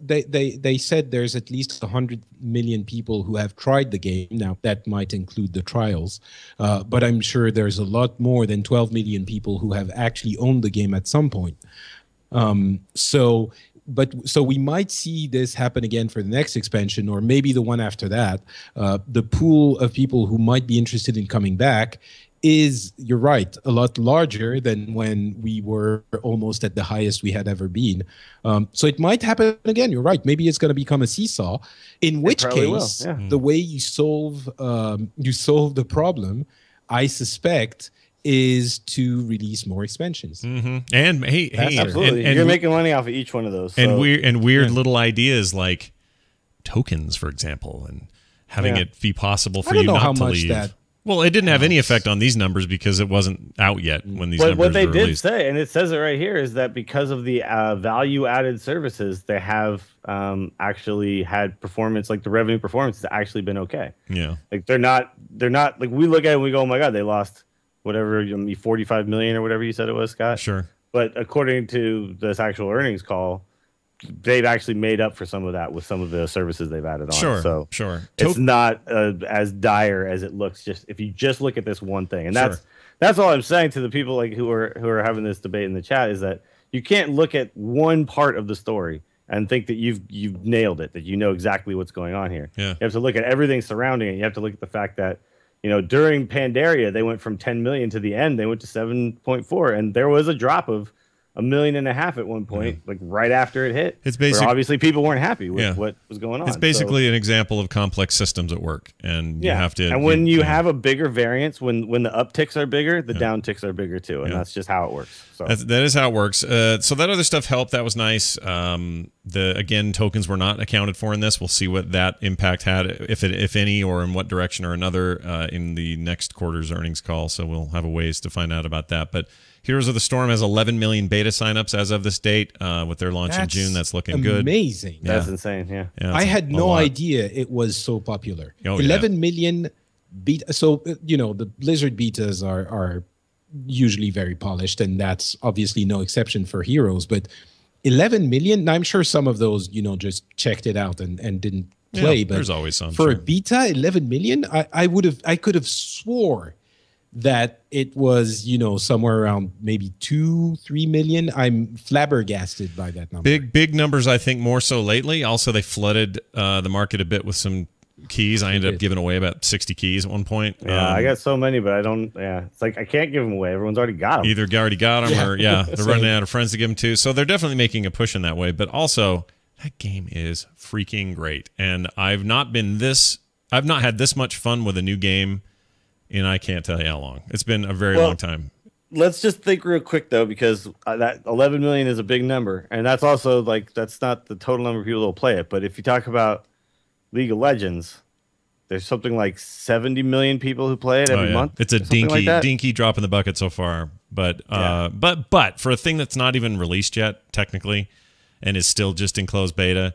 they said there's at least 100 million people who have tried the game. Now that might include the trials, but I'm sure there's a lot more than 12 million people who have actually owned the game at some point. So we might see this happen again for the next expansion, or maybe the one after that. The pool of people who might be interested in coming back is, you're right, a lot larger than when we were almost at the highest we had ever been. So it might happen again. You're right. Maybe it's going to become a seesaw, in which case the way you solve the problem, I suspect, is to release more expansions. Mm-hmm. And hey, absolutely, and you're making money off of each one of those. So. And weird little ideas like tokens, for example, and having it be possible for you not to leave. Well, it didn't have any effect on these numbers because it wasn't out yet when these numbers were released. What they did say, and it says it right here, is that because of the value-added services, they have actually had performance, like the revenue performance has actually been okay. Yeah. Like they're not like we look at it and we go, oh my God, they lost whatever, 45 million or whatever you said it was, Scott. Sure. But according to this actual earnings call, they've actually made up for some of that with some of the services they've added on. Sure, so sure. It's not as dire as it looks. Just if you just look at this one thing, and that's all I'm saying to the people like who are having this debate in the chat is that you can't look at one part of the story and think that you've nailed it, that you know exactly what's going on here. Yeah. You have to look at everything surrounding it. You have to look at the fact that, during Pandaria, they went from 10 million to the end, they went to 7.4, and there was a drop of 1.5 million at one point, like right after it hit. It's basically, obviously people weren't happy with what was going on. It's basically an example of complex systems at work, and you have to. And when you have a bigger variance, when the upticks are bigger, the downticks are bigger too, and that's just how it works. So that is how it works. So that other stuff helped. That was nice. Again, tokens were not accounted for in this. We'll see what that impact had, if any, or in what direction or another in the next quarter's earnings call. So we'll have a ways to find out about that. But Heroes of the Storm has 11 million beta signups as of this date. With their launch in June, that's looking good. Amazing. That's insane. Yeah, I had no idea it was so popular. 11 million beta. So the Blizzard betas are usually very polished, and that's obviously no exception for Heroes. But 11 million. I'm sure some of those just checked it out and didn't play. But there's always some for a beta. 11 million. I could have swore that it was, somewhere around maybe 2-3 million. I'm flabbergasted by that number. Big numbers, I think, more so lately. Also, they flooded the market a bit with some keys. I ended up giving away about 60 keys at one point. Yeah, I got so many, but I don't. Yeah, it's like I can't give them away. Everyone's already got them. Either already got them, or they're running out of friends to give them to. So they're definitely making a push in that way. But also, that game is freaking great, and I've not had this much fun with a new game. And I can't tell you how long. It's been a very long time. Let's just think real quick, though, because that 11 million is a big number. And that's also, that's not the total number of people that will play it. But if you talk about League of Legends, there's something like 70 million people who play it every month. It's a dinky drop in the bucket so far. But but for a thing that's not even released yet, technically, and is still just in closed beta,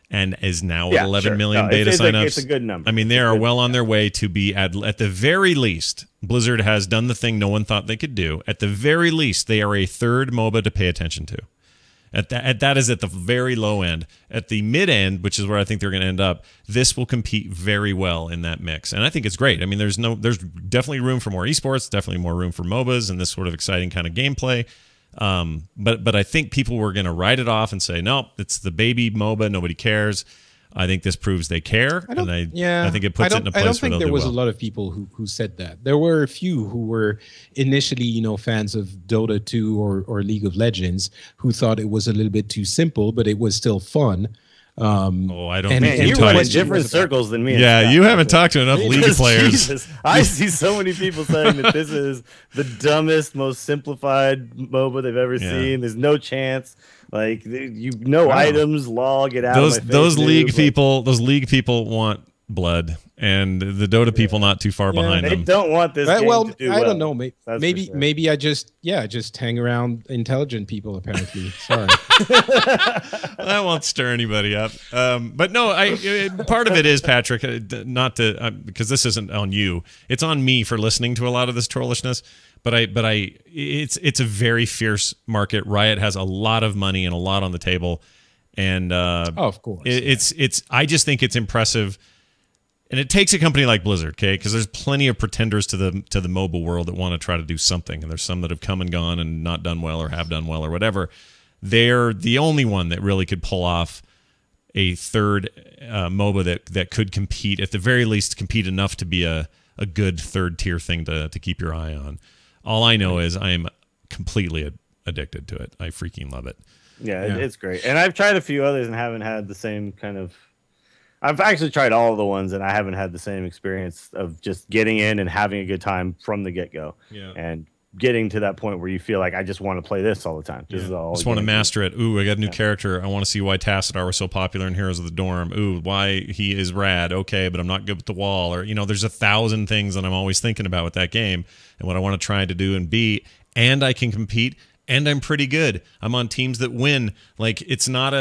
and is now at 11 million beta signups. It's a good number. I mean, they are well on their way to be at the very least. Blizzard has done the thing no one thought they could do. At the very least, they are a third MOBA to pay attention to. That is at the very low end. At the mid end, which is where I think they're going to end up, this will compete very well in that mix, and I think it's great. I mean, there's definitely room for more esports, definitely more room for MOBAs and this sort of exciting kind of gameplay. But I think people were going to write it off and say, no, it's the baby MOBA. Nobody cares. I think this proves they care. I think it puts it in a place where they'll do well. I don't think there was a lot of people who said that. There were a few who were initially, fans of Dota 2 or League of Legends who thought it was a little bit too simple, but it was still fun. I don't think you went in different circles than me. Yeah, you haven't talked to enough League players. Jesus. I see so many people saying that this is the dumbest, most simplified MOBA they've ever seen. There's no chance. Items, lol, get out of my face. Those League people want blood, and the Dota people not too far behind them. They don't want this game to do well. I don't know. Maybe I just hang around intelligent people. Apparently, sorry. That won't stir anybody up. But no, part of it is, Patrick, because this isn't on you. It's on me for listening to a lot of this trollishness. But it's a very fierce market. Riot has a lot of money and a lot on the table, and of course, I just think it's impressive. And it takes a company like Blizzard, okay? Because there's plenty of pretenders to the mobile world that want to try to do something, and there's some that have come and gone and not done well or have done well or whatever. They're the only one that really could pull off a third MOBA that could compete, at the very least, compete enough to be a good third tier thing to keep your eye on. All I know is I am completely addicted to it. I freaking love it. Yeah, it's great. And I've tried a few others and haven't had the same kind of. I've actually tried all of the ones, and I haven't had the same experience of just getting in and having a good time from the get-go. Yeah. And getting to that point where you feel like I just want to play this all the time. This is all. Just want to master it. Ooh, I got a new character. I want to see why Tassadar was so popular in Heroes of the Dorm. Ooh, why he is rad. Okay, but I'm not good with the wall. Or, there's 1,000 things that I'm always thinking about with that game and what I want to try to do and be. And I can compete, and I'm pretty good. I'm on teams that win. It's not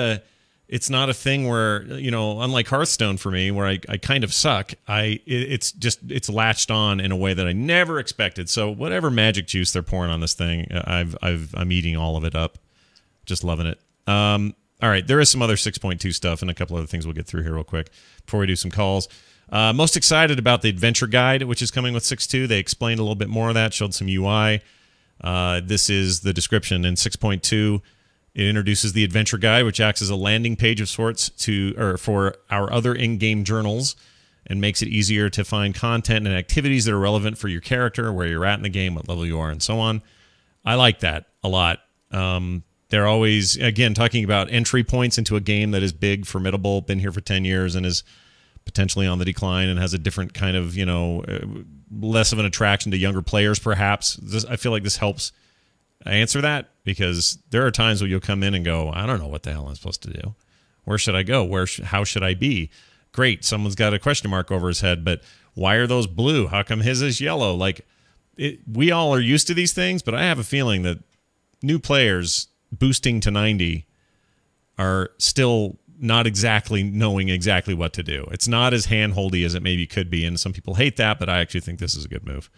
it's not a thing where, unlike Hearthstone for me, where I kind of suck, it's latched on in a way that I never expected. So whatever magic juice they're pouring on this thing, I'm eating all of it up. Just loving it. All right, there is some other 6.2 stuff and a couple other things we'll get through here real quick before we do some calls. Most excited about the adventure guide, which is coming with 6.2. They explained a little bit more of that, showed some UI. This is the description in 6.2. It introduces the adventure guide, which acts as a landing page of sorts for our other in-game journals, and makes it easier to find content and activities that are relevant for your character, where you're at in the game, what level you are, and so on. I like that a lot. They're always, again, talking about entry points into a game that is big, formidable, been here for 10 years, and is potentially on the decline and has a different kind of, less of an attraction to younger players, perhaps. I feel like this helps answer that, because there are times where you'll come in and go, I don't know what the hell I'm supposed to do. Where should I go? How should I be? Great, someone's got a question mark over his head, but why are those blue? How come his is yellow? We all are used to these things, but I have a feeling that new players boosting to 90 are still not exactly knowing exactly what to do. It's not as hand-holdy as it maybe could be, and some people hate that, but I actually think this is a good move.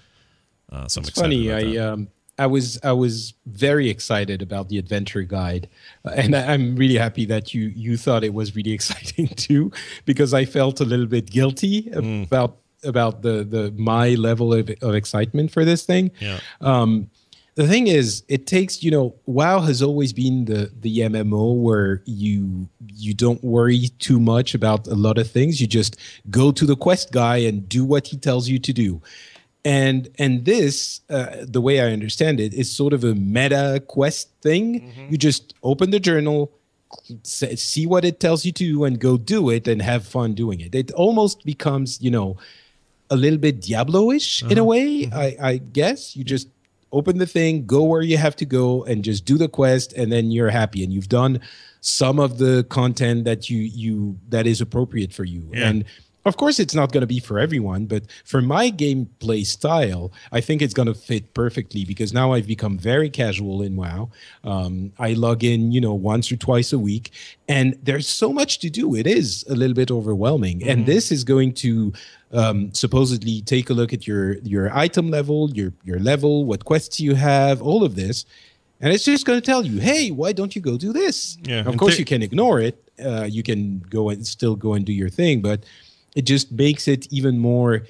So I'm excited funny. about that. I was very excited about the adventure guide, and I'm really happy that you thought it was really exciting too, because I felt a little bit guilty about the my level of excitement for this thing. Yeah. The thing is, it takes, WoW has always been the MMO where you don't worry too much about a lot of things. You just go to the quest guy and do what he tells you to do. And this, the way I understand it, is sort of a meta quest thing. Mm-hmm. You just open the journal, see what it tells you to do, and go do it and have fun doing it. It almost becomes, a little bit Diablo-ish in a way, I guess. You just open the thing, go where you have to go, and just do the quest, and then you're happy. And you've done some of the content that that is appropriate for you. Yeah. And of course, it's not going to be for everyone, but for my gameplay style, I think it's going to fit perfectly, because now I've become very casual in WoW. I log in, once or twice a week, and there's so much to do. It is a little bit overwhelming. Mm-hmm. And this is going to supposedly take a look at your item level, your level, what quests you have, all of this. And it's just going to tell you, hey, why don't you go do this? Yeah, of course, you can ignore it. You can still go and do your thing, but it just makes it even more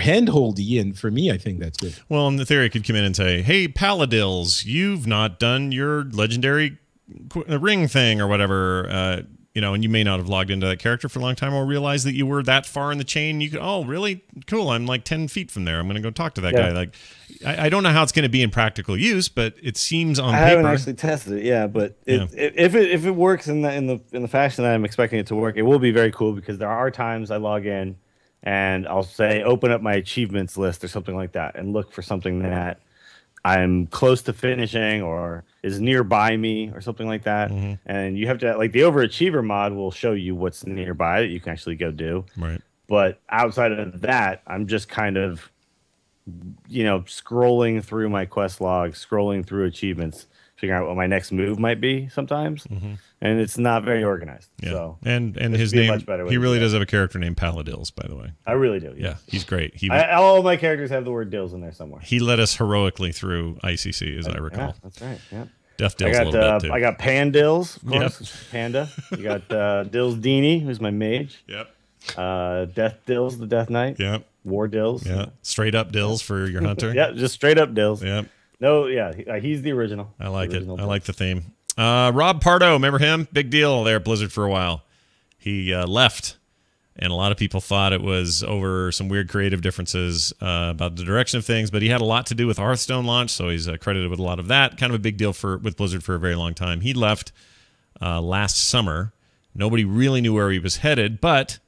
hand-holdy, and for me, I think that's good. Well, in the theory, it could come in and say, hey, Paladils, you've not done your legendary ring thing or whatever, and you may not have logged into that character for a long time or realize that you were that far in the chain. You could, oh, really? Cool, I'm like 10 feet from there. I'm going to go talk to that guy. Like, I don't know how it's going to be in practical use, but it seems on paper. I haven't actually tested it, but if it works in the fashion that I'm expecting it to work, it will be very cool, because there are times I log in and I'll say open up my achievements list or something like that and look for something that I'm close to finishing or is nearby me or something like that. Mm-hmm. And you have to, like, the overachiever mod will show you what's nearby that you can actually go do. Right. But outside of that, I'm just kind of, scrolling through my quest log, scrolling through achievements, figuring out what my next move might be sometimes. Mm-hmm. And it's not very organized. Yeah. So and his name, he really does have a character named Paladils, by the way. I really do. Yeah, he's great. All of my characters have the word Dills in there somewhere. He led us heroically through ICC, as I recall. Yeah, that's right. Yeah. Death Dills a little bit, too. I got Pandills, of course. Yep. Panda. You got Dills Dini, who's my mage. Yep. Death Dills, the Death Knight. Yep. War Dills. Yeah. Straight up Dills for your hunter. Yeah, just straight up Dills. Yep. No, yeah, he's the original. I like it. I like the theme. Rob Pardo, remember him? Big deal there at Blizzard for a while. He left, and a lot of people thought it was over some weird creative differences about the direction of things, but he had a lot to do with the Hearthstone launch, so he's credited with a lot of that. Kind of a big deal with Blizzard for a very long time. He left last summer. Nobody really knew where he was headed, but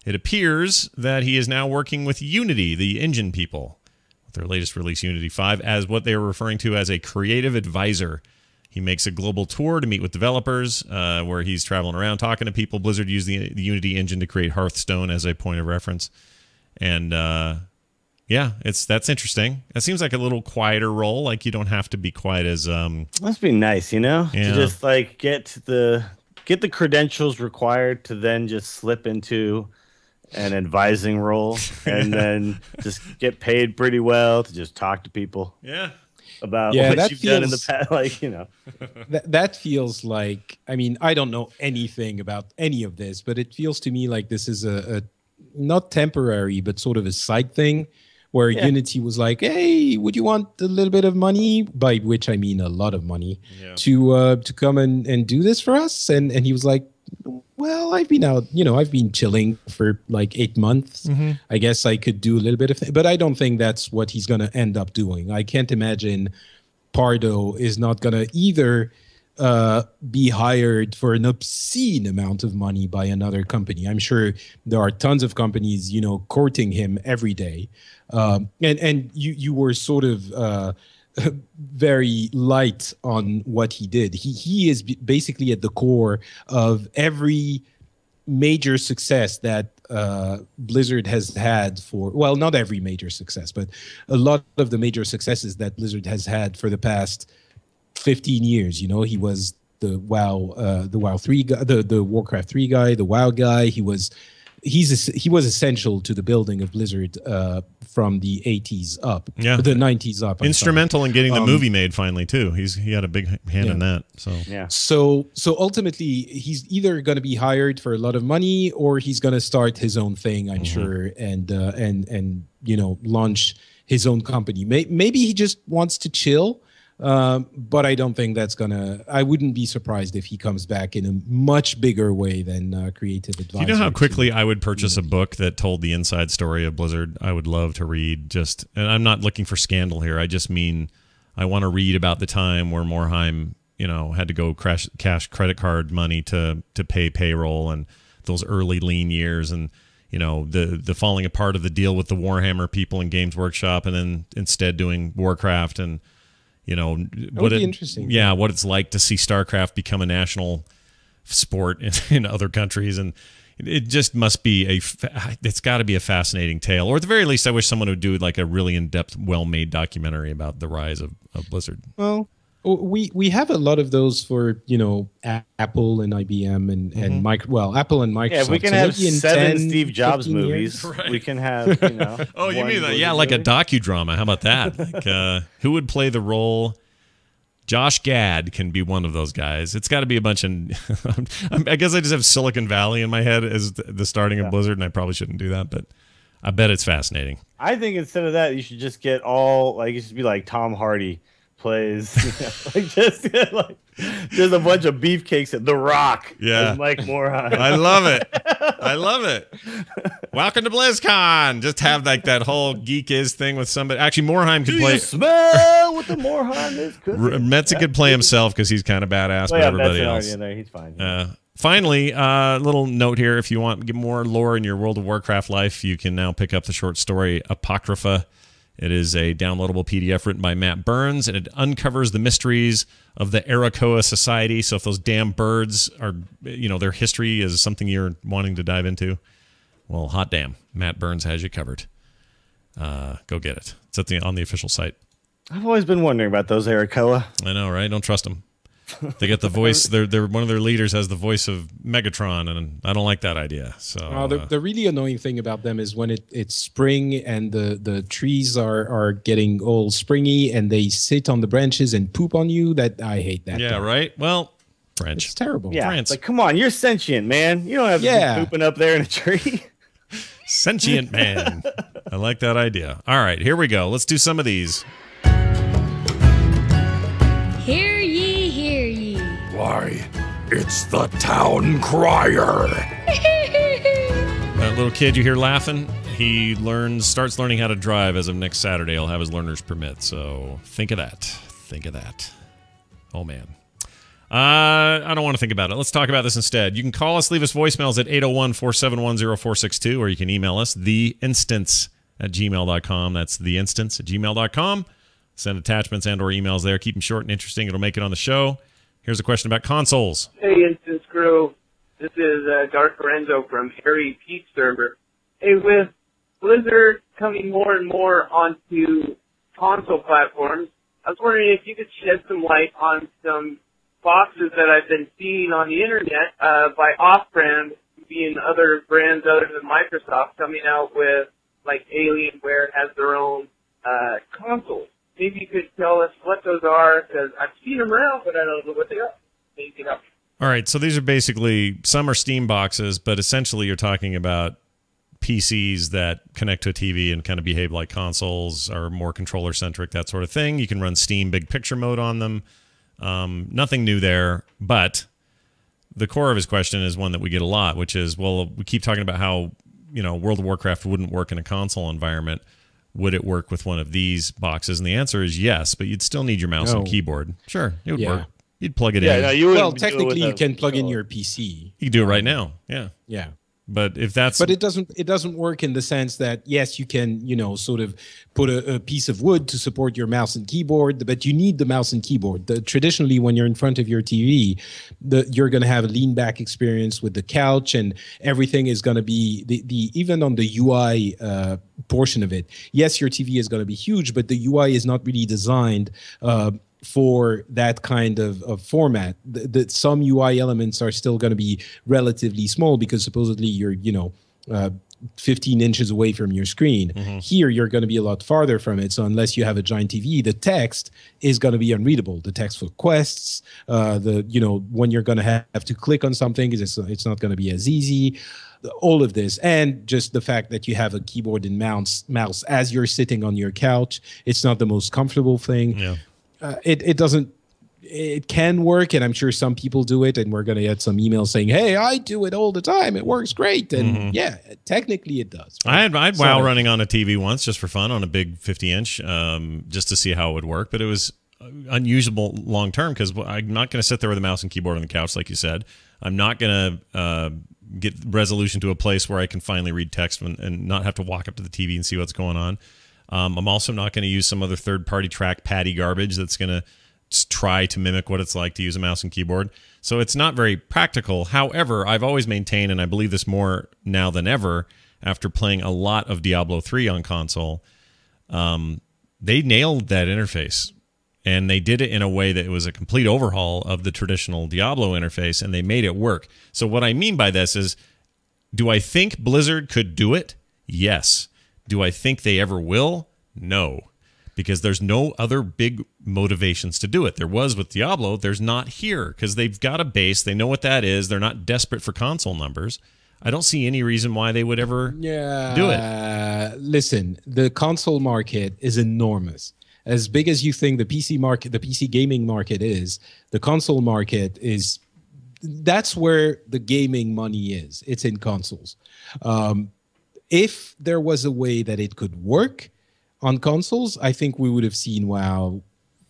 it appears that he is now working with Unity, the engine people, with their latest release, Unity 5, as what they are referring to as a creative advisor. He makes a global tour to meet with developers, where he's traveling around talking to people. Blizzard used the Unity engine to create Hearthstone as a point of reference. And, that's interesting. It seems like a little quieter role. Like, you don't have to be quite as... Must be nice, to just, like, get the get the credentials required to then just slip into an advising role and then just get paid pretty well to just talk to people. Yeah. About what you've done in the past, that feels like, I mean, I don't know anything about any of this, but it feels to me like this is a not temporary, but sort of a side thing where Unity was like, hey, would you want a little bit of money, by which I mean a lot of money, to come and do this for us? And he was like, well, I've been out, I've been chilling for like 8 months. I guess I could do a little bit of but I don't think that's what he's going to end up doing. I can't imagine Pardo is not going to either be hired for an obscene amount of money by another company. I'm sure there are tons of companies, courting him every day. And you were sort of very light on what he did. He is basically at the core of every major success that Blizzard has had well, not every major success, but a lot of the major successes that Blizzard has had for the past 15 years. He was the WoW 3 guy, the Warcraft 3 guy, the WoW guy. He was essential to the building of Blizzard from the 80s up, the 90s up. Instrumental in getting the movie made finally too. He had a big hand in that. So So ultimately, he's either going to be hired for a lot of money, or he's going to start his own thing, I'm sure, and launch his own company. Maybe he just wants to chill. But I don't think that's I wouldn't be surprised if he comes back in a much bigger way than Creative Advisor. Do you know how quickly I would purchase a book that told the inside story of Blizzard? I would love to read and I'm not looking for scandal here. I just mean I want to read about the time where Morhaime, had to go cash credit card money to pay payroll, and those early lean years, and the falling apart of the deal with the Warhammer people in Games Workshop, and then instead doing Warcraft, and interesting. Yeah, what it's like to see StarCraft become a national sport in other countries, and it just must be it's got to be a fascinating tale, or at the very least, I wish someone would do like a really in-depth, well-made documentary about the rise of Blizzard. Well, we have a lot of those for Apple and IBM and Apple and Microsoft. Yeah, if we can have 7 Steve Jobs movies. Right. We can have Oh, you mean that? Yeah, like a docudrama. How about that? Like, who would play the role? Josh Gad can be one of those guys. It's got to be a bunch of. I guess I just have Silicon Valley in my head as the starting of Blizzard, and I probably shouldn't do that, but I bet it's fascinating. I think instead of that, you should just get it should be like Tom Hardy plays, just a bunch of beefcakes at The Rock. Yeah, as Mike Morhaime. I love it. I love it. Welcome to BlizzCon. Just have that whole geek is thing with somebody. Actually, Morhaime could play. You smell what the Morhaime is cooking. Metza could play himself because he's kind of badass, but everybody else. In there. He's fine. Finally, a little note here: if you want to get more lore in your World of Warcraft life, you can now pick up the short story Apocrypha. It is a downloadable PDF written by Matt Burns, and it uncovers the mysteries of the Arakoa Society. So if those damn birds are, their history is something you're wanting to dive into, well, hot damn, Matt Burns has you covered. Go get it. It's on the official site. I've always been wondering about those Arakoa. I know, right? Don't trust them. They get the voice. They're one of their leaders has the voice of Megatron, and I don't like that idea. So the really annoying thing about them is when it's spring and the trees are getting all springy and they sit on the branches and poop on you. That I hate that. Yeah, right. Well, French. It's terrible. Yeah, France. like come on, you're sentient, man. You don't have to be pooping up there in a tree. Sentient man. I like that idea. All right, here we go. Let's do some of these. Hear ye, hear ye. Why, it's the town crier. That little kid you hear laughing, he starts learning how to drive as of next Saturday. He'll have his learner's permit. So think of that. Think of that. Oh, man. I don't want to think about it. Let's talk about this instead. You can call us, leave us voicemails at 801-471-0462, or you can email us, theinstance@gmail.com. That's theinstance@gmail.com. Send attachments and or emails there. Keep them short and interesting. It'll make it on the show. Here's a question about consoles. Hey, Instance Crew. This is Dark Lorenzo from Harry Pete server. Hey, with Blizzard coming more and more onto console platforms, I was wondering if you could shed some light on some boxes that I've been seeing on the internet by off-brand, being other brands other than Microsoft, coming out with like Alienware has their own consoles. Maybe you could tell us what those are, because I've seen them around, but I don't know what they are. Maybe you can help. All right, so these are basically, some are Steam boxes, but essentially you're talking about PCs that connect to a TV and kind of behave like consoles, are more controller-centric, that sort of thing. You can run Steam Big Picture mode on them. Nothing new there, but the core of his question is one that we get a lot, which is, well, we keep talking about how, World of Warcraft wouldn't work in a console environment. Would it work with one of these boxes? And the answer is yes, but you'd still need your mouse and keyboard. Sure, it would work. You'd plug it in. No, you well, technically, you can plug in your PC. You can do it right now. Yeah. Yeah. But if that's it doesn't work in the sense that yes, you can sort of put a piece of wood to support your mouse and keyboard, but you need the mouse and keyboard. Traditionally, when you're in front of your TV, you're going to have a lean back experience with the couch, and everything is going to be the even on the UI portion of it. Yes, your TV is going to be huge, but the UI is not really designed for that kind of format. Some UI elements are still going to be relatively small because supposedly you're 15 inches away from your screen. Here you're going to be a lot farther from it, so unless you have a giant TV, the text is going to be unreadable. The text for quests, when you're going to have to click on something, it's not going to be as easy. All of this, and just the fact that you have a keyboard and mouse as you're sitting on your couch, it's not the most comfortable thing. Yeah. It can work, and I'm sure some people do it, and we're going to get some emails saying, hey, I do it all the time. It works great. And yeah, technically it does. Right? I had WoW running on a TV once just for fun on a big 50-inch just to see how it would work. But it was unusable long term because I'm not going to sit there with a mouse and keyboard on the couch, like you said. I'm not going to get resolution to a place where I can finally read text and not have to walk up to the TV and see what's going on. I'm also not going to use some other third-party trackpad-y garbage that's going to try to mimic what it's like to use a mouse and keyboard. So it's not very practical. However, I've always maintained, and I believe this more now than ever, after playing a lot of Diablo 3 on console, they nailed that interface. And they did it in a way that it was a complete overhaul of the traditional Diablo interface, and they made it work. So what I mean by this is, do I think Blizzard could do it? Yes. Do I think they ever will? No, because there's no other big motivations to do it. There was with Diablo. There's not here because they've got a base. They know what that is. They're not desperate for console numbers. I don't see any reason why they would ever do it. Listen, the console market is enormous. As big as you think the PC market, the PC gaming market is, the console market is. That's where the gaming money is. It's in consoles. If there was a way that it could work on consoles, I think we would have seen WoW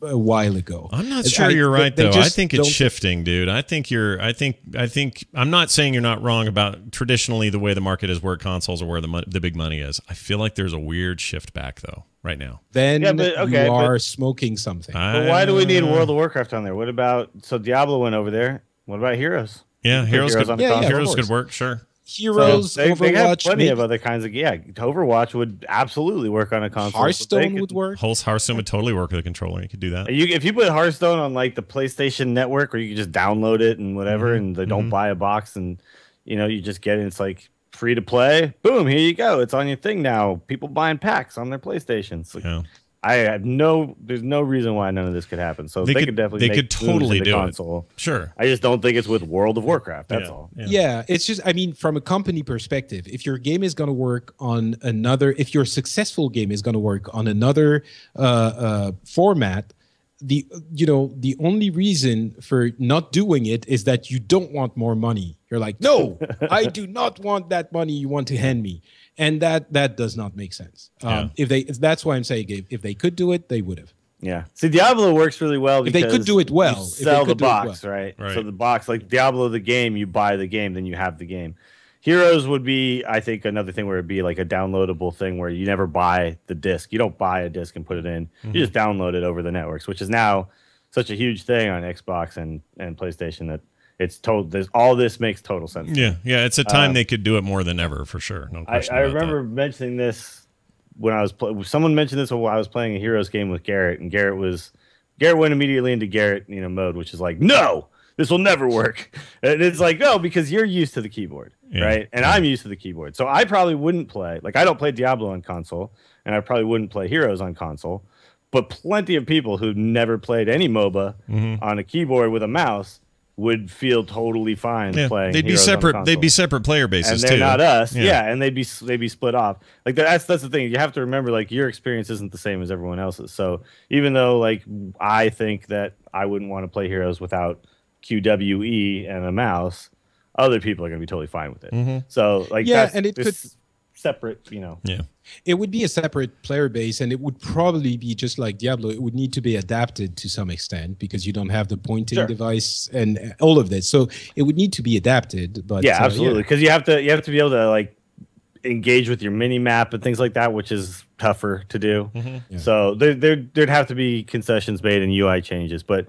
a while ago. I'm not sure you're right, though. I think it's shifting, dude. I think I'm not saying you're not wrong about traditionally the way the market is where consoles are where the big money is. I feel like there's a weird shift back, though, right now. Then you are smoking something. But why do we need World of Warcraft on there? What about, so Diablo went over there. What about Heroes? Yeah, Heroes could work, sure. Heroes, they Overwatch, have plenty of other kinds of Overwatch would absolutely work on a console. Hearthstone would work. Hearthstone would totally work with a controller. You could do that. If you put Hearthstone on like the PlayStation Network, where you can just download it and whatever, and they don't buy a box, and you just get it. It's like free to play. Boom, here you go. It's on your thing now. People buying packs on their PlayStations. Like, there's no reason why none of this could happen. So they could definitely they could totally do console. It. Sure. I just don't think it's with World of Warcraft. That's all. Yeah, it's just, from a company perspective, if your game is going to work on another, if your successful game is going to work on another format, the only reason for not doing it is that you don't want more money. You're like, no, I do not want that money you want to hand me. And that does not make sense. That's why I'm saying if they could do it, they would have. Yeah. See, Diablo works really well because if they could do it well, you sell the box, right? So the box, like Diablo, the game, you buy the game, then you have the game. Heroes would be, I think, another thing where it'd be like a downloadable thing where you never buy the disc. You don't buy a disc and put it in. You just download it over the networks, which is now such a huge thing on Xbox and PlayStation that all this makes total sense. Yeah. It's a time they could do it more than ever, for sure. No question. I remember mentioning this when I was someone mentioned this while I was playing a Heroes game with Garrett, and Garrett was Garrett went immediately into Garrett, mode, which is like, no, this will never work. And it's like, no, because you're used to the keyboard, right? And I'm used to the keyboard. So I probably wouldn't play. Like, I don't play Diablo on console, and I probably wouldn't play Heroes on console. But plenty of people who've never played any MOBA on a keyboard with a mouse would feel totally fine playing. They'd be separate. They'd be separate player bases, and they're too. Not us. Yeah, and they'd be split off. Like that's the thing. You have to remember, like, your experience isn't the same as everyone else's. So even though, like, I think that I wouldn't want to play Heroes without QWE and a mouse, other people are going to be totally fine with it. So like, and it could separate. It would be a separate player base, and it would probably be just like Diablo. It would need to be adapted to some extent because you don't have the pointing device and all of this. So it would need to be adapted. But yeah, absolutely, because you have to be able to, like, engage with your mini map and things like that, which is tougher to do. So there'd have to be concessions made and UI changes. But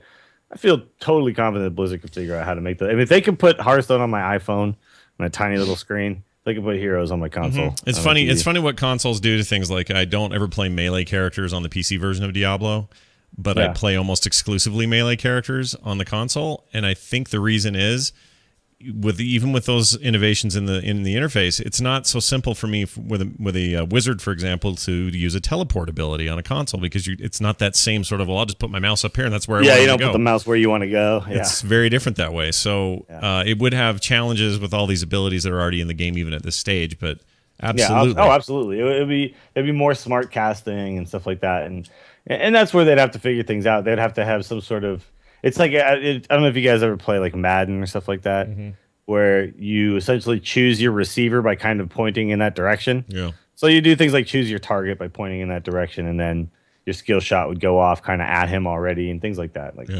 I feel totally confident that Blizzard could figure out how to make that. I mean, if they can put Hearthstone on my iPhone on a tiny little screen, they can put Heroes on my console. It's funny. It's funny what consoles do to things. Like, I don't ever play melee characters on the PC version of Diablo, but I play almost exclusively melee characters on the console. And I think the reason is, even with those innovations in the interface, it's not so simple for me with a wizard, for example, to use a teleport ability on a console, because it's not that same sort of, well, I'll just put my mouse up here and that's where I want to go. Yeah, you don't put the mouse where you want to go. Yeah. It's very different that way. So it would have challenges with all these abilities that are already in the game, even at this stage. But absolutely, absolutely, it'd be more smart casting and stuff like that, and that's where they'd have to figure things out. They'd have to have some sort of. It's like, I don't know if you guys ever play like Madden or stuff like that, where you essentially choose your receiver by kind of pointing in that direction. Yeah. So you do things like choose your target by pointing in that direction, and then your skill shot would go off kind of at him already, and things like that. Like,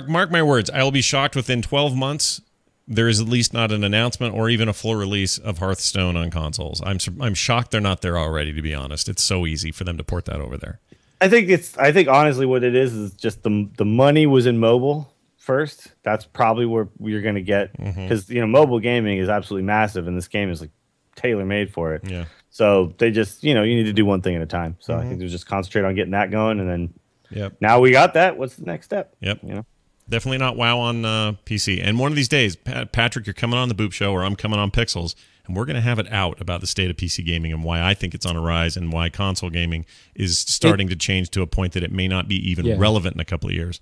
mark my words. I will be shocked within 12 months. There is at least not an announcement or even a full release of Hearthstone on consoles. I'm shocked they're not there already. To be honest, it's so easy for them to port that over there. I think honestly what it is just the money was in mobile first. That's probably where you're going to get, because mobile gaming is absolutely massive, and this game is like tailor made for it. Yeah. So they just you need to do one thing at a time. So I think they just concentrate on getting that going, and then now we got that. What's the next step? Yep. Definitely not WoW on PC. And one of these days, Patrick, you're coming on the Boop Show, or I'm coming on Pixels, and we're going to have it out about the state of PC gaming and why I think it's on a rise, and why console gaming is starting to change to a point that it may not be even relevant in a couple of years.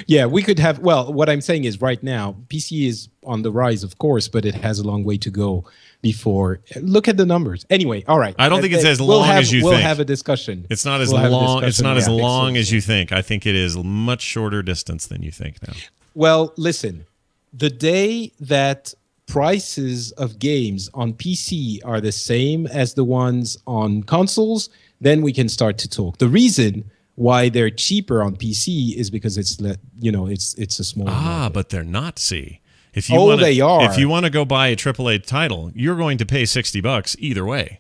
Yeah, we could have. Well, what I'm saying is, right now, PC is on the rise, of course, but it has a long way to go before. Look at the numbers. Anyway, all right. I don't think it's as long as you think. We'll have a discussion. It's not as long. It's not as long as you think. I think it is much shorter distance than you think now. Well, listen, the day that prices of games on PC are the same as the ones on consoles, then we can start to talk. The reason why they're cheaper on PC is because it's a small market. But they're not. See, they are. If you want to go buy a AAA title, you're going to pay $60 either way.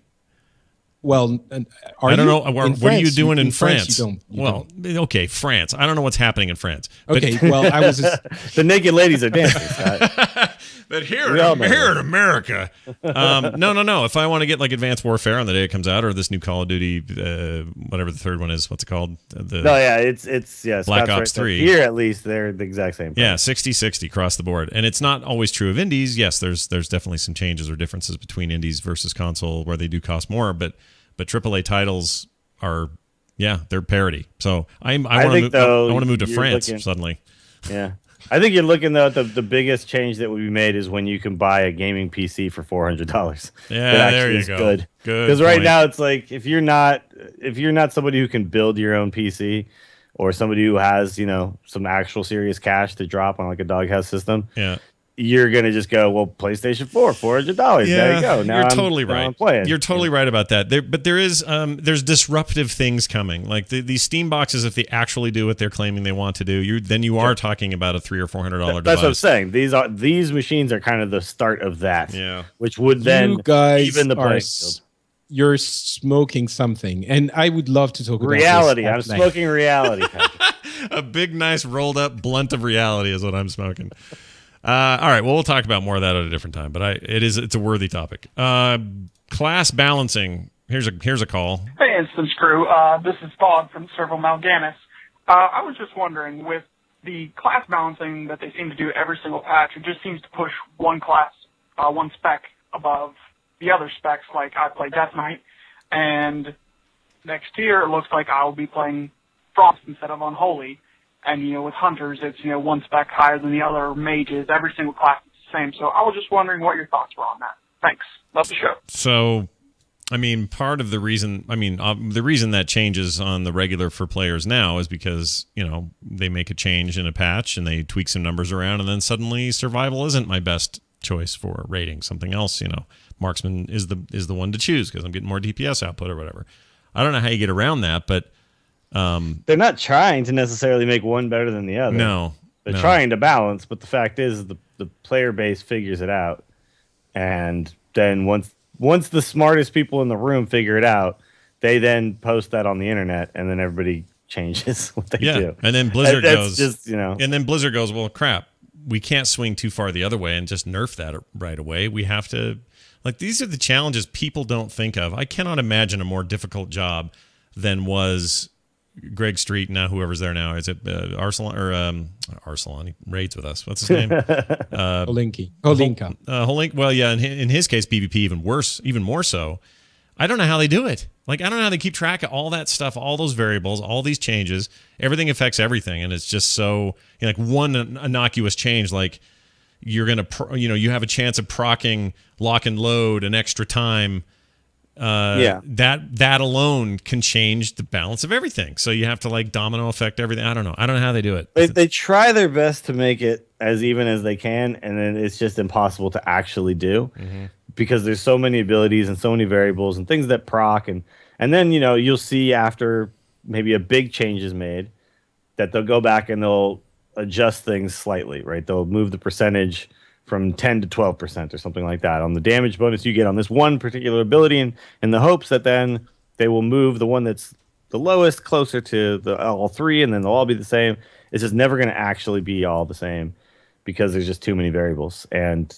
Well, I don't know. What are you doing in France? You don't. Okay, France. I don't know what's happening in France. Okay, well, I was the naked ladies are dancing. But here in America, no. If I want to get like Advanced Warfare on the day it comes out, or this new Call of Duty, whatever the third one is, what's it called? It's Black Ops 3. Here, at least, they're the exact same price. Yeah, 60-60 across the board, and it's not always true of indies. Yes, there's definitely some changes or differences between indies versus console where they do cost more, but AAA titles are, they're parity. So I want to move to France suddenly. Yeah. I think you're looking, though, at the biggest change that would be made is when you can buy a gaming PC for $400. Yeah, there you go. Good. Because right now it's like, if you're not somebody who can build your own PC, or somebody who has some actual serious cash to drop on like a doghouse system, you're gonna just go, well, PlayStation 4, $400. Yeah, there you go. Now you're totally right. I'm playing. You're totally right about that. But there is there's disruptive things coming. Like these Steam boxes, if they actually do what they're claiming they want to do, you are talking about a $300 or $400 device. That's what I'm saying. These machines are kind of the start of that. Yeah. Which would then even the playing field. You're smoking something, and I would love to talk about reality. I'm smoking reality. A big, nice, rolled up blunt of reality is what I'm smoking. All right, well, we'll talk about more of that at a different time, but it's a worthy topic. Class balancing. Here's a call. Hey, Instance Crew. This is Bob from Servo Malganis. I was just wondering, with the class balancing that they seem to do every single patch, it just seems to push one class, one spec above the other specs. Like I play Death Knight, and next year it looks like I'll be playing Frost instead of Unholy. And, with Hunters, it's, one spec higher than the other mages. Every single class is the same. So I was just wondering what your thoughts were on that. Thanks. Love the show. So, part of the reason, the reason that changes on the regular for players now is because, they make a change in a patch and they tweak some numbers around, and then suddenly survival isn't my best choice for rating. Something else, marksman is the one to choose because I'm getting more DPS output or whatever. I don't know how you get around that, but they're not trying to necessarily make one better than the other. No. They're trying to balance, but the fact is the player base figures it out. And then once the smartest people in the room figure it out, they then post that on the internet, and then everybody changes what they do. And then Blizzard goes, and then Blizzard goes, well, crap, we can't swing too far the other way and just nerf that right away. We have to, these are the challenges people don't think of. I cannot imagine a more difficult job than was Greg Street, now whoever's there now. Is it Arsalan or Arsalan? He raids with us. What's his name? Holinka. Well, yeah. In his case, PvP even more so. I don't know how they do it. I don't know how they keep track of all that stuff, all those variables, all these changes. Everything affects everything, and it's just so one innocuous change, you're gonna you have a chance of proccing lock and load an extra time. That alone can change the balance of everything. So you have to domino effect everything. I don't know how they do it. They try their best to make it as even as they can, and then it's just impossible to actually do because there's so many abilities and so many variables and things that proc, and then you'll see after maybe a big change is made that they'll go back and they'll adjust things slightly, right? They'll move the percentage from 10 to 12% or something like that on the damage bonus you get on this one particular ability, in the hopes that then they will move the one that's the lowest closer to all three, and then they'll all be the same. It's just never going to actually be all the same because there's just too many variables, and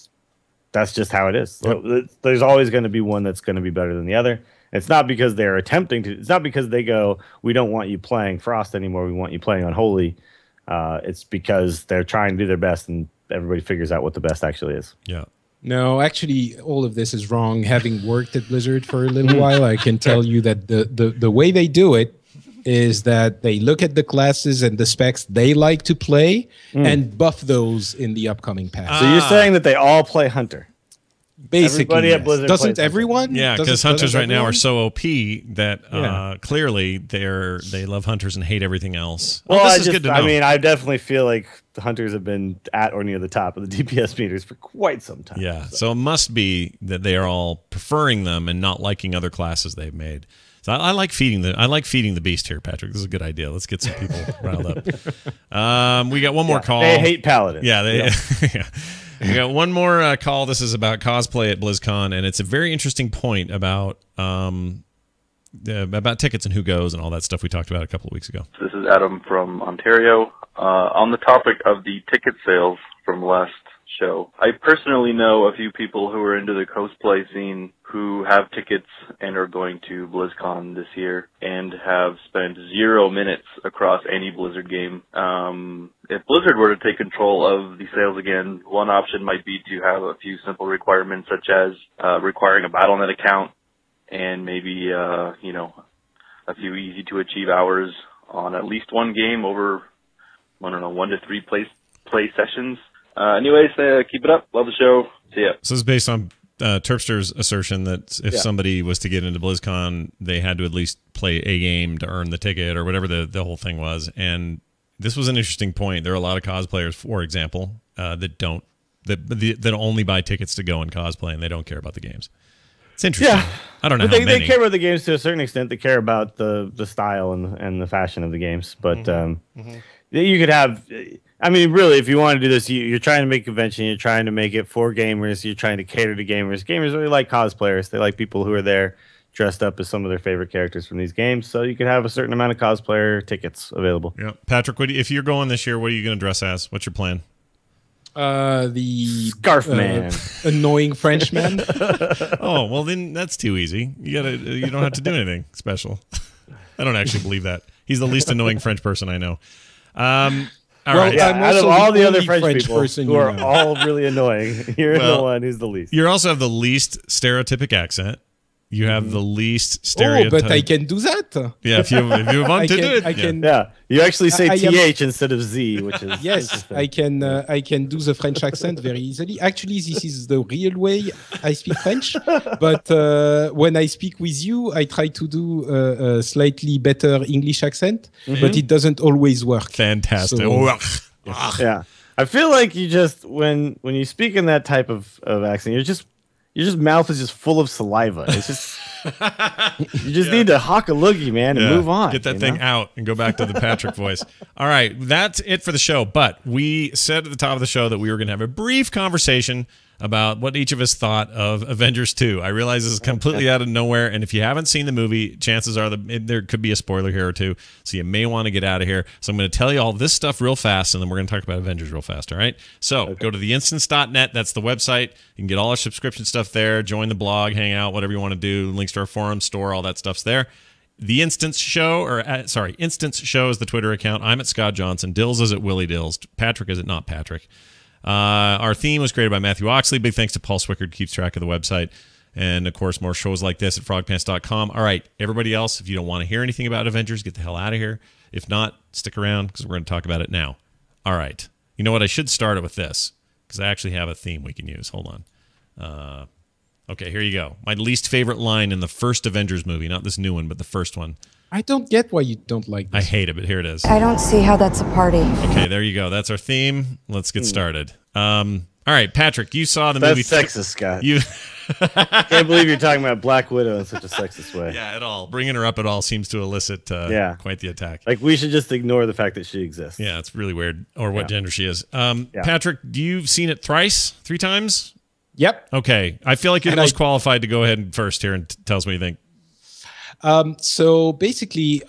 that's just how it is. Yep. There's always going to be one that's going to be better than the other. It's not because they're attempting to. It's not because they go, we don't want you playing Frost anymore. We want you playing Unholy. It's because they're trying to do their best, and everybody figures out what the best actually is. Yeah. No, actually, all of this is wrong. Having worked at Blizzard for a little while, I can tell you that the way they do it is that they look at the classes and the specs they like to play and buff those in the upcoming patch. So you're saying that they all play Hunter? Basically, everybody at Blizzard doesn't everyone? Yeah, because Hunters right now are so OP that clearly they love Hunters and hate everything else. Well, this is good to know. I definitely feel like the Hunters have been at or near the top of the DPS meters for quite some time. Yeah, so it must be that they are all preferring them and not liking other classes they've made. So I like feeding the beast here, Patrick. This is a good idea. Let's get some people riled up. We got one more call. They hate Paladins. Yeah, yeah. We got one more call. This is about cosplay at BlizzCon, and it's a very interesting point about tickets and who goes and all that stuff we talked about a couple of weeks ago. This is Adam from Ontario. On the topic of the ticket sales from last show, I personally know a few people who are into the cosplay scene who have tickets and are going to BlizzCon this year and have spent 0 minutes across any Blizzard game. If Blizzard were to take control of the sales again, one option might be to have a few simple requirements, such as requiring a Battle.net account and maybe a few easy to achieve hours on at least one game over 1 to 3 play sessions. Anyways, keep it up. Love the show. See ya. So this is based on Terpster's assertion that if somebody was to get into BlizzCon, they had to at least play a game to earn the ticket or whatever the whole thing was. And this was an interesting point. There are a lot of cosplayers, for example, that only buy tickets to go and cosplay, and they don't care about the games. It's interesting. Yeah. I don't know how many. They care about the games to a certain extent. They care about the style and the fashion of the games. But you could have... I mean, really, if you want to do this, you're trying to make a convention, you're trying to make it for gamers, you're trying to cater to gamers. Gamers really like cosplayers. They like people who are there dressed up as some of their favorite characters from these games. So you could have a certain amount of cosplayer tickets available. Yeah. Patrick, if you're going this year, what are you going to dress as? What's your plan? The Scarf Man. Annoying Frenchman. Oh, well, then that's too easy. You don't have to do anything special. I don't actually believe that. He's the least annoying French person I know. All well, right. yeah, out of all the other French people person who are all really annoying, you're the one who's the least. You also have the least stereotypic accent. You have the least Oh, stereotype. but I can do that. Yeah, if you want to do it. I can. Yeah, you actually say I am- th instead of z, which is Yes, I can do the French accent very easily. Actually, this is the real way I speak French. But when I speak with you, I try to do a slightly better English accent, but it doesn't always work. Fantastic. So- Yeah, I feel like you just when you speak in that type of accent, your just mouth is just full of saliva. It's just you just need to hock a loogie, man, and move on. Get that thing out and go back to the Patrick voice. All right, that's it for the show. But we said at the top of the show that we were going to have a brief conversation about what each of us thought of Avengers 2. I realize this is completely out of nowhere, and if you haven't seen the movie, chances are there could be a spoiler here or two, so you may want to get out of here. So I'm going to tell you all this stuff real fast, and then we're going to talk about Avengers real fast, all right? So go to theinstance.net. That's the website. You can get all our subscription stuff there, join the blog, hang out, whatever you want to do, links to our forum, store, all that stuff's there. The Instance Show, Instance Show is the Twitter account. I'm at Scott Johnson. Dills is at Willie Dills. Patrick is at Not Patrick. Our theme was created by Matthew Oxley. Big thanks to Paul Swickard, keeps track of the website. And, of course, more shows like this at frogpants.com. All right, everybody else, if you don't want to hear anything about Avengers, get the hell out of here. If not, stick around because we're going to talk about it now. All right. You know what? I should start it with this because I actually have a theme we can use. Hold on. Okay, here you go. My least favorite line in the first Avengers movie, not this new one, but the first one. I don't get why you don't like this. I hate it, but here it is. I don't see how that's a party. Okay, there you go. That's our theme. Let's get started. All right, Patrick, you saw the movie. That's sexist, Scott. You can't believe you're talking about Black Widow in such a sexist way. Yeah, at all. Bringing her up at all seems to elicit quite the attack. Like, we should just ignore the fact that she exists. Yeah, it's really weird, or what gender she is. Patrick, you've seen it three times? Yep. Okay, I feel like you're the most qualified to go ahead and first here and tell us what you think. So basically,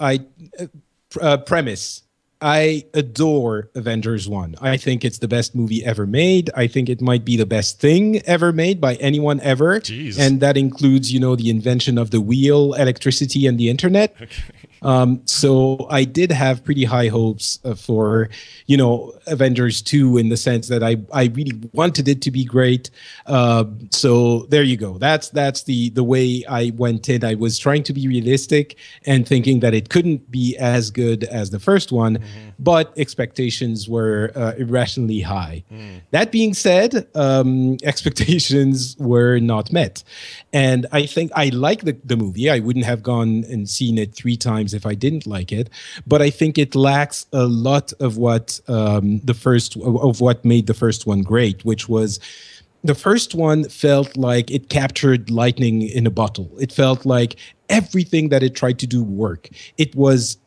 premise. I adore Avengers 1. I think it's the best movie ever made. I think it might be the best thing ever made by anyone ever. Jeez. And that includes, the invention of the wheel, electricity, and the internet. Okay. So I did have pretty high hopes for, Avengers 2 in the sense that I really wanted it to be great. So there you go. That's the way I went in. I was trying to be realistic and thinking that it couldn't be as good as the first one, but expectations were irrationally high. That being said, expectations were not met. And I think I like the movie. I wouldn't have gone and seen it 3 times if I didn't like it, but I think it lacks a lot of what what made the first one great, which was the first one felt like it captured lightning in a bottle. It felt like everything that it tried to do worked. It was,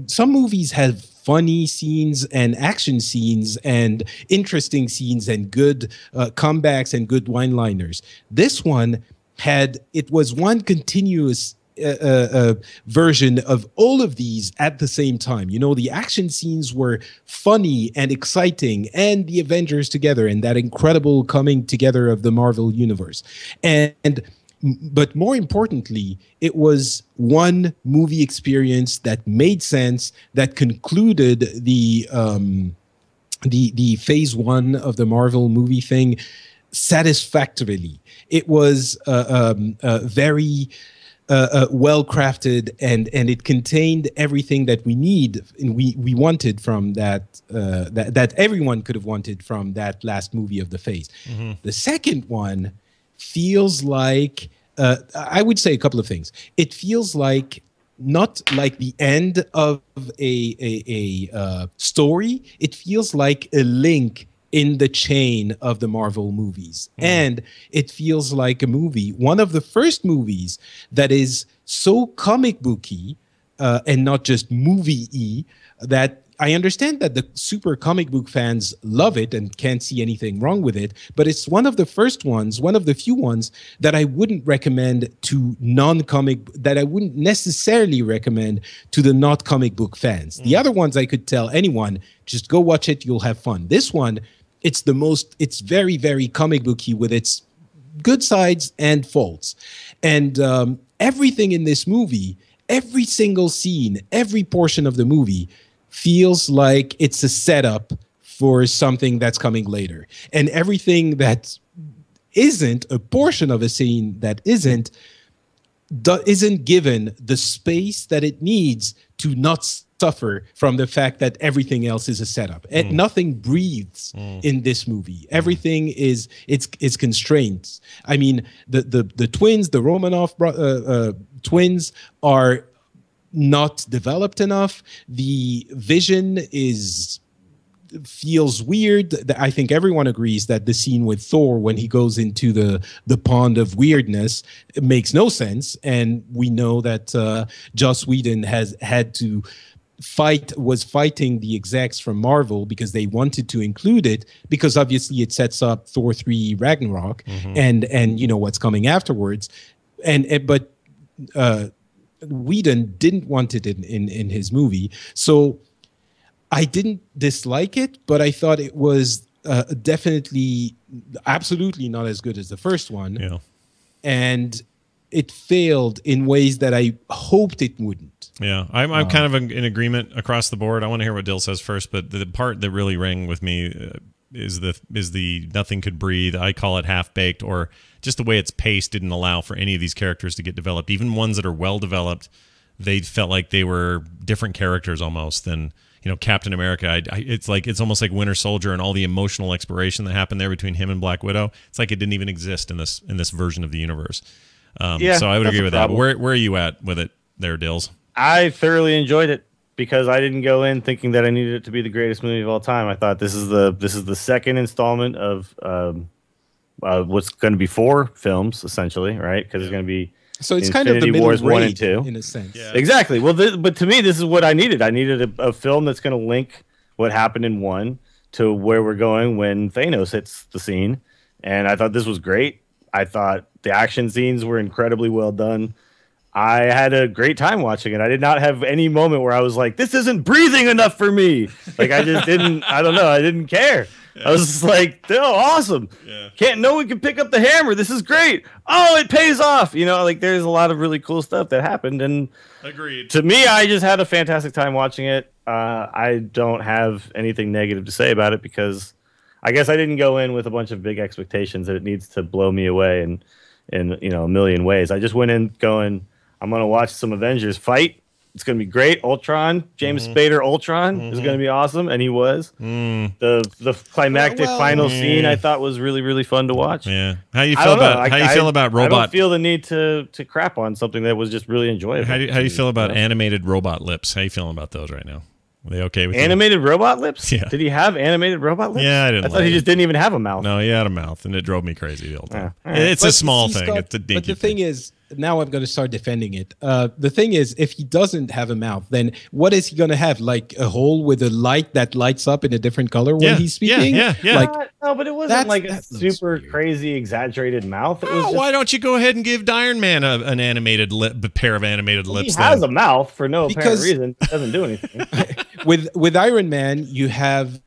some movies have funny scenes and action scenes and interesting scenes and good comebacks and good one-liners. This one was one continuous version of all of these at the same time. The action scenes were funny and exciting, and the Avengers together, and that incredible coming together of the Marvel universe. But more importantly, it was one movie experience that made sense, that concluded the phase 1 of the Marvel movie thing satisfactorily. It was very well crafted, and it contained everything that we need and we wanted from that everyone could have wanted from that last movie of the phase. The second one feels like I would say a couple of things. It feels like not like the end of a story. It feels like a link in the chain of the Marvel movies. And it feels like a movie, one of the first movies that is so comic booky and not just movie-y, that I understand that the super comic book fans love it and can't see anything wrong with it, but it's one of the first ones, one of the few ones that I wouldn't recommend to that I wouldn't necessarily recommend to the not comic book fans. The other ones I could tell anyone, just go watch it, you'll have fun. This one, it's very, very comic booky with its good sides and faults. And everything in this movie every single scene, every portion of the movie feels like it's a setup for something that's coming later. And everything that isn't a portion of a scene that isn't given the space that it needs to not suffer from the fact that everything else is a setup. And nothing breathes in this movie. Everything is constraints. I mean, the twins, the Romanov twins, are not developed enough. The vision feels weird. I think everyone agrees that the scene with Thor when he goes into the pond of weirdness, it makes no sense. And we know that Joss Whedon was fighting the execs from Marvel because they wanted to include it, because obviously it sets up Thor 3 Ragnarok and you know what's coming afterwards. But Whedon didn't want it in his movie. So I didn't dislike it, but I thought it was definitely, absolutely not as good as the first one. Yeah. And it failed in ways that I hoped it wouldn't. Yeah, I'm kind of in agreement across the board. I want to hear what Dill says first, but the part that really rang with me is the nothing could breathe. I call it half-baked, or just the way it's paced didn't allow for any of these characters to get developed. Even ones that are well-developed, they felt like they were different characters almost than... You know, Captain America, it's almost like Winter Soldier and all the emotional exploration that happened there between him and Black Widow. It's like it didn't even exist in this version of the universe. So I would agree with that. But where are you at with it there, Dills? I thoroughly enjoyed it because I didn't go in thinking that I needed it to be the greatest movie of all time. I thought this is the second installment of what's going to be 4 films, essentially, right? Because it's going to be... So it's kind of the middle Wars 1 and grade 2, in a sense. Yeah. Exactly. Well, but to me, this is what I needed. I needed a film that's going to link what happened in 1 to where we're going when Thanos hits the scene. And I thought this was great. I thought the action scenes were incredibly well done. I had a great time watching it. I did not have any moment where I was like, this isn't breathing enough for me. Like, I just didn't, I don't know. I didn't care. Yeah. I was just like, oh, awesome. Yeah. No one can pick up the hammer. This is great. Oh, it pays off. You know, like there's a lot of really cool stuff that happened. And agreed. To me, I just had a fantastic time watching it. I don't have anything negative to say about it because I guess I didn't go in with a bunch of big expectations that it needs to blow me away in you know, a million ways. I just went in going, I'm going to watch some Avengers fight. It's going to be great. Ultron, James Spader Ultron is going to be awesome, and he was. The climactic final scene I thought was really, really fun to watch. Yeah. How you feel about robot? I don't feel the need to crap on something that was just really enjoyable. How do you feel about animated robot lips? How you feeling about those right now? Are they okay with animated robot lips? Yeah. Did he have animated robot lips? Yeah, I thought he just didn't even have a mouth. No, he had a mouth, and it drove me crazy the whole time. It's a small thing. It's a dinky But the thing is, now I'm going to start defending it. The thing is, if he doesn't have a mouth, then what is he going to have? Like a hole with a light that lights up in a different color when he's speaking? Yeah. Like, no, but it wasn't like a super crazy exaggerated mouth. It was why don't you go ahead and give Iron Man an animated pair of animated lips? He has a mouth for no apparent reason. It doesn't do anything. with Iron Man, you have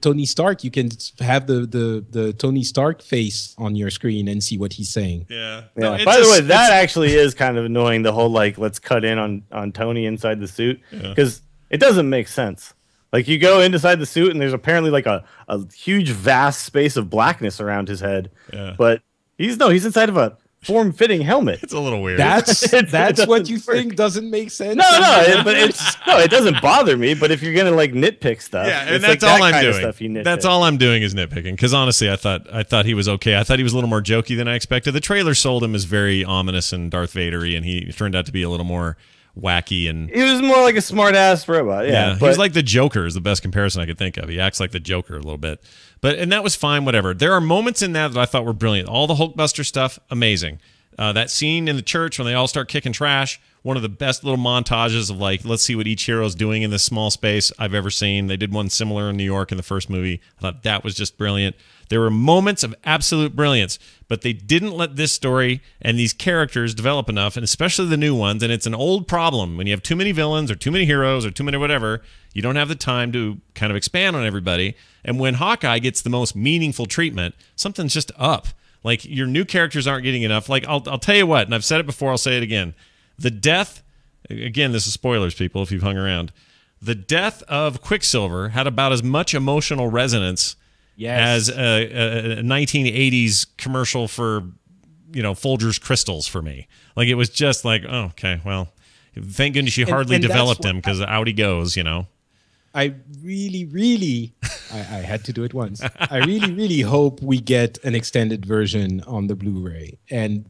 Tony Stark. You can have the Tony Stark face on your screen and see what he's saying. Yeah. No, by the way, that actually is kind of annoying. The whole like, let's cut in on Tony inside the suit because it doesn't make sense. Like you go inside the suit and there's apparently like a huge vast space of blackness around his head. Yeah. But he's inside of a form-fitting helmet. It's a little weird. That's what you think doesn't make sense. No, it doesn't bother me. But if you're gonna like nitpick stuff, and that's all I'm doing. That's all I'm doing is nitpicking. Because honestly, I thought he was okay. I thought he was a little more jokey than I expected. The trailer sold him as very ominous and Darth Vader-y, and he turned out to be a little more wacky, and he was more like a smart-ass robot. Yeah, he was like the Joker is the best comparison I could think of. He acts like the Joker a little bit. And that was fine, whatever. There are moments in that I thought were brilliant. All the Hulkbuster stuff, amazing. That scene in the church when they all start kicking trash, one of the best little montages of like, let's see what each hero is doing in this small space I've ever seen. They did one similar in New York in the first movie. I thought that was just brilliant. There were moments of absolute brilliance, but they didn't let this story and these characters develop enough, and especially the new ones. And it's an old problem. When you have too many villains or too many heroes or too many whatever, you don't have the time to kind of expand on everybody. And when Hawkeye gets the most meaningful treatment, something's just up. Like, your new characters aren't getting enough. Like, I'll tell you what, and I've said it before, I'll say it again. The death again, this is spoilers, people, if you've hung around. The death of Quicksilver had about as much emotional resonance as a 1980s commercial for, Folgers crystals for me. Like, it was just like, oh, okay, well, thank goodness you hardly developed him, because out he goes, I really, I had to do it once. I really hope we get an extended version on the Blu-ray. And,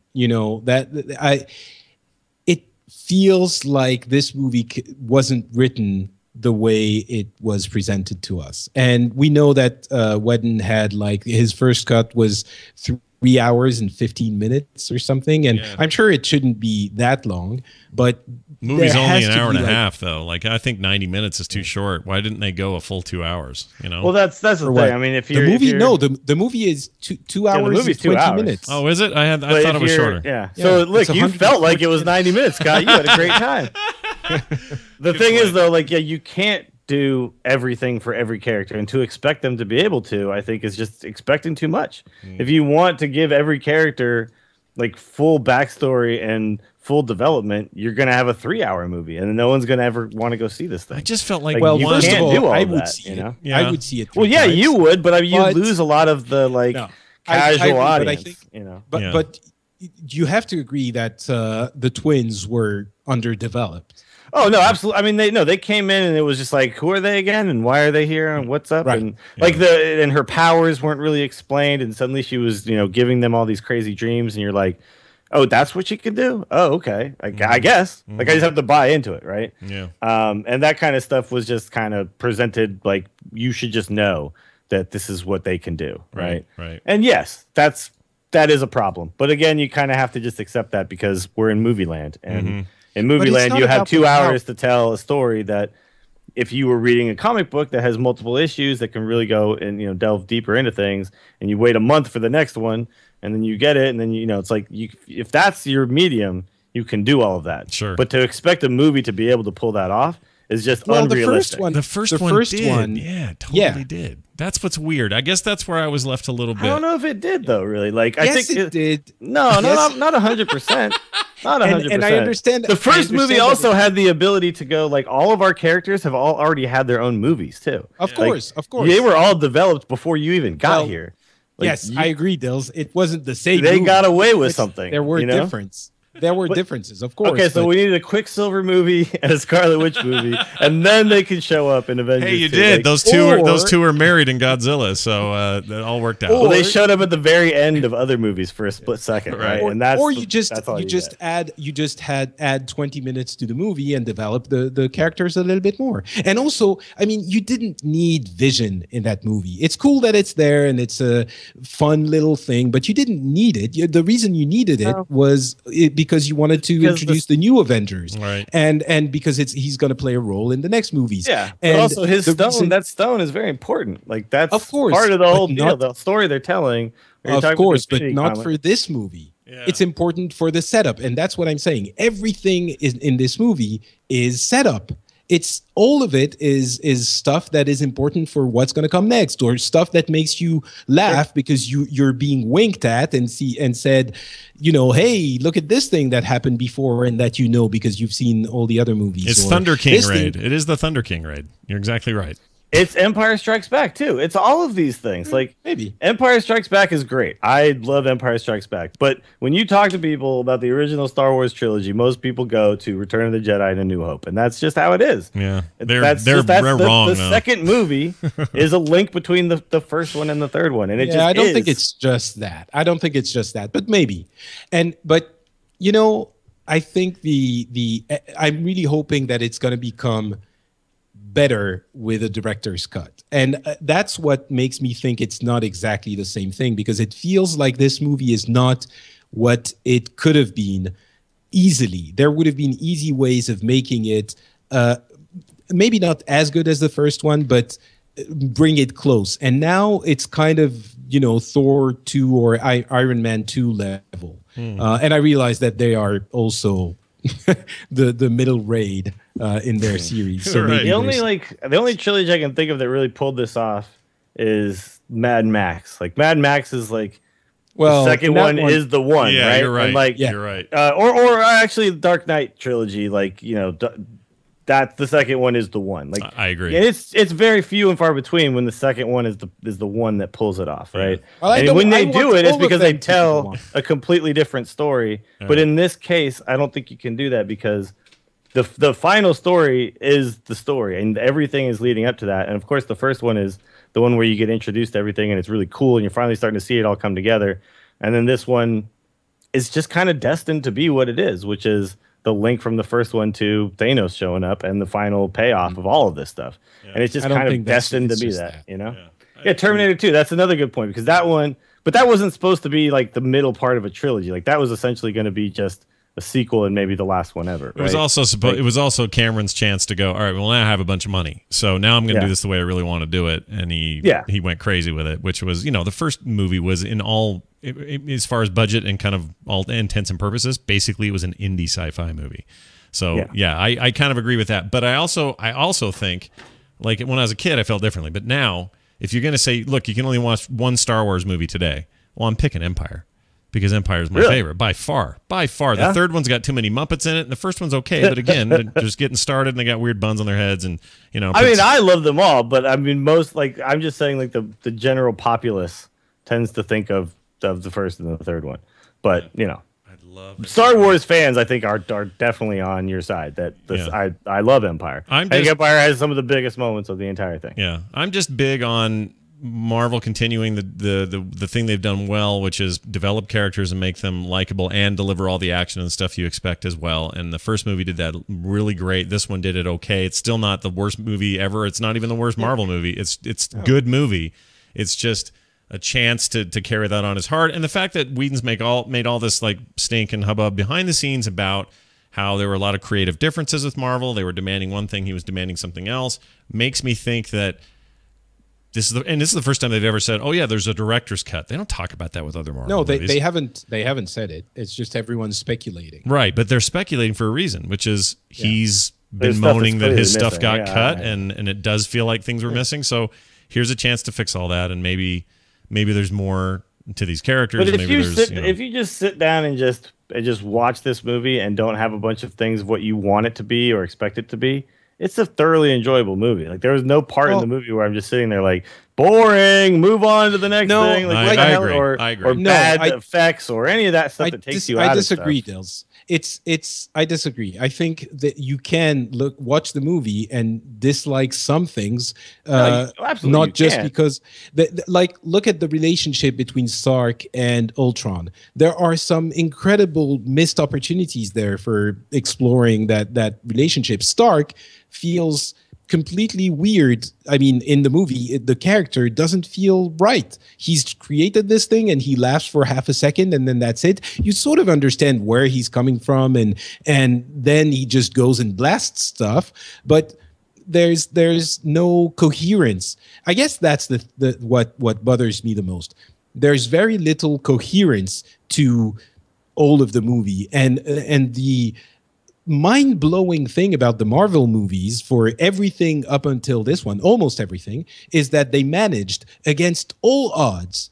it feels like this movie wasn't written the way it was presented to us. And we know that Whedon had, like, his first cut was 3 hours and 15 minutes or something. And I'm sure it shouldn't be that long, but movie's only an hour and a half, though. Like, I think 90 minutes is too short. Why didn't they go a full 2 hours? Well, that's the thing. I mean, if you're the movie is two hours. The movie's and 20 20 minutes. Oh, is it? I thought it was shorter. Yeah. So look, you felt like it was 90 minutes, Scott. You had a great time. The thing is, though, like, you can't do everything for every character, and to expect them to be able to, I think, is just expecting too much. If you want to give every character like full backstory and full development, you're gonna have a 3-hour movie, and no one's gonna ever want to go see this thing. I just felt like well, you first can't of all, do all I of would that, see you know? it. I would see it. Well, yeah, you would, but I mean, you But- lose a lot of the casual audience. But you have to agree that the twins were underdeveloped. Oh no, absolutely. I mean, they came in and it was just like, who are they again, and why are they here, and what's up, and and her powers weren't really explained, and suddenly she was giving them all these crazy dreams, and you're like, oh, that's what she can do. Oh, okay, I guess. Like, I just have to buy into it, right? Yeah. And that kind of stuff was just kind of presented like you should just know that this is what they can do, right? Right. And yes, that is a problem. But again, you kind of have to just accept that because we're in movie land, and in movie land, you have 2 hours to tell a story that if you were reading a comic book that has multiple issues that can really go and delve deeper into things, and you wait a month for the next one, and then you get it, and then it's like if that's your medium, you can do all of that. Sure. But to expect a movie to be able to pull that off is just unrealistic. The first one, yeah, totally did. That's what's weird. I guess that's where I was left a little bit. I don't know if it did though. Really, like Yes, I think it did. No, not 100%. Not 100%. And I understand. The first movie also had the ability to go like all of our characters have all already had their own movies too. Of course. They were all developed before you even got here. Like, yes, I agree, Dills. It wasn't the same. They movie. got away with something. There were differences. There were differences, of course. Okay, so we needed a Quicksilver movie and a Scarlet Witch movie, and then they can show up in Avengers. Hey, you 2. did. Like, those two are married in Godzilla, so that all worked out. Well, they showed up at the very end of other movies for a split second, right? And that's you just add 20 minutes to the movie and develop the characters a little bit more. And also, I mean, you didn't need Vision in that movie. It's cool that it's there and it's a fun little thing, but you didn't need it. The reason you needed it was because you wanted to introduce the new Avengers, right? And because he's going to play a role in the next movies. Yeah, and but also his stone. That stone is very important. Like that's of course part of the whole deal, the story they're telling. Of course, but not for this movie. Yeah. It's important for the setup, and that's what I'm saying. Everything in this movie is setup. It's all of it is stuff that is important for what's going to come next, or stuff that makes you laugh because you're being winked at and said, hey, look at this thing that happened before, and that because you've seen all the other movies. It's Thunder King raid. It is the Thunder King raid. You're exactly right. It's Empire Strikes Back too. It's all of these things. Like maybe Empire Strikes Back is great. I love Empire Strikes Back. But when you talk to people about the original Star Wars trilogy, most people go to Return of the Jedi and A New Hope, and that's just how it is. Yeah, they're wrong. The second movie is a link between the first one and the third one, and I don't think it's just that. I don't think it's just that, but maybe. But I think I'm really hoping that it's going to become better with a director's cut, and that's what makes me think it's not exactly the same thing, because it feels like this movie is not what it could have been easily. There would have been easy ways of making it maybe not as good as the first one, but bring it close. And now it's kind of Thor 2 or Iron Man 2 level. And I realize that they are also the middle raid in their series. So right. The only trilogy I can think of that really pulled this off is Mad Max. Like Mad Max is like Well, the second one is the one, yeah, right? You're right. And like, You're right. Or actually, Dark Knight trilogy, like that's the second one is the one. Like I agree. It's very few and far between when the second one is the one that pulls it off, right? Well, and when they do it, it's because they to be the tell one. a completely different story. But in this case, I don't think you can do that because the final story is the story, and everything is leading up to that. And of course, the first one is the one where you get introduced to everything, and it's really cool, and you're finally starting to see it all come together. And then this one is just kind of destined to be what it is, which is the link from the first one to Thanos showing up and the final payoff of all of this stuff. Yeah. And it's just kind of destined to be that, you know? Yeah, Terminator 2, that's another good point because that one, but that wasn't supposed to be like the middle part of a trilogy. Like that was essentially going to be just a sequel and maybe the last one ever. Right? It was also it was also Cameron's chance to go, all right, well, now I have a bunch of money. So now I'm going to do this the way I really want to do it. And he went crazy with it, which was, the first movie was in all, as far as budget and kind of all intents and purposes, basically it was an indie sci-fi movie. So I kind of agree with that. But I also think, like when I was a kid, I felt differently. But now, if you're going to say, look, you can only watch one Star Wars movie today, well, I'm picking Empire. Because Empire is my favorite by far. The third one's got too many Muppets in it, and the first one's okay, but again, they're just getting started, and they got weird buns on their heads, and I mean, I love them all, but I mean, most like I'm just saying, like the general populace tends to think of the first and the third one, but I'd love Star Wars fans. I think are definitely on your side. I love Empire. I think Empire has some of the biggest moments of the entire thing. Yeah, I'm just big on Marvel continuing the thing they've done well, which is develop characters and make them likable and deliver all the action and stuff you expect as well. And the first movie did that really great. This one did it okay. It's still not the worst movie ever. It's not even the worst Marvel movie. It's good movie. It's just a chance to carry that on his heart. And the fact that Whedon's made all this like stink and hubbub behind the scenes about how there were a lot of creative differences with Marvel. They were demanding one thing, he was demanding something else, makes me think that this is the first time they've ever said, "Oh yeah, there's a director's cut." They don't talk about that with other Marvel movies. They haven't said it. It's just everyone's speculating. Right, but they're speculating for a reason, which is he's been moaning that his stuff got cut, and it does feel like things were missing. So here's a chance to fix all that, and maybe there's more to these characters. But if you just sit down and just watch this movie and don't have a bunch of things of what you want it to be or expect it to be, it's a thoroughly enjoyable movie. Like there was no part in the movie where I'm just sitting there like boring. Move on to the next thing. Like, I agree. I agree. Or bad effects or any of that stuff that takes you out. I disagree, Dills. I disagree. I think that you can watch the movie and dislike some things, not just because. Look at the relationship between Stark and Ultron. There are some incredible missed opportunities there for exploring that relationship. Stark feels completely weird. I mean, in the movie, the character doesn't feel right. He's created this thing and he laughs for half a second and then that's it. You sort of understand where he's coming from and then he just goes and blasts stuff. But there's no coherence. I guess that's what bothers me the most. There's very little coherence to all of the movie, and the mind-blowing thing about the Marvel movies for everything up until this one, almost everything, is that they managed against all odds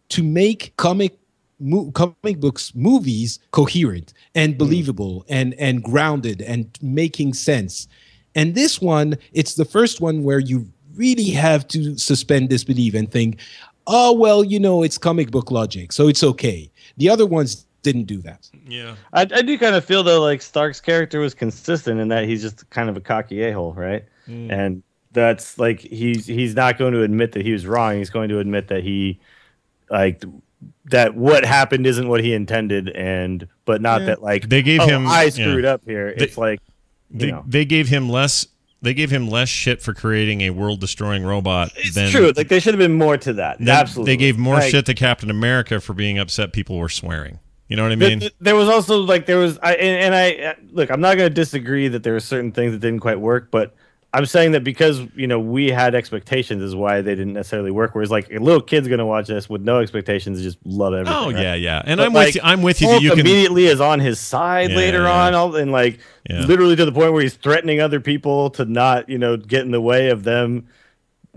to make comic books movies coherent and believable and grounded and making sense. And this one, it's the first one where you really have to suspend disbelief and think, oh, well, it's comic book logic, so it's okay. The other ones didn't do that. Yeah, I do kind of feel though like Stark's character was consistent in that he's just kind of a cocky a-hole, right? And that's like he's not going to admit that he was wrong. He's going to admit that that what happened isn't what he intended, but not that like they gave him I screwed up here. It's like they gave him less. They gave him less shit for creating a world-destroying robot. It's true. Like there should have been more to that. Absolutely. They gave more shit to Captain America for being upset people were swearing. You know what I mean? There was also look, I'm not going to disagree that there were certain things that didn't quite work, but I'm saying that because we had expectations is why they didn't necessarily work. Whereas like a little kid's going to watch this with no expectations and just love everything. Oh right? yeah. And I'm with you. I'm with you. Hulk that you can immediately is on his side later on, and literally to the point where he's threatening other people to not get in the way of them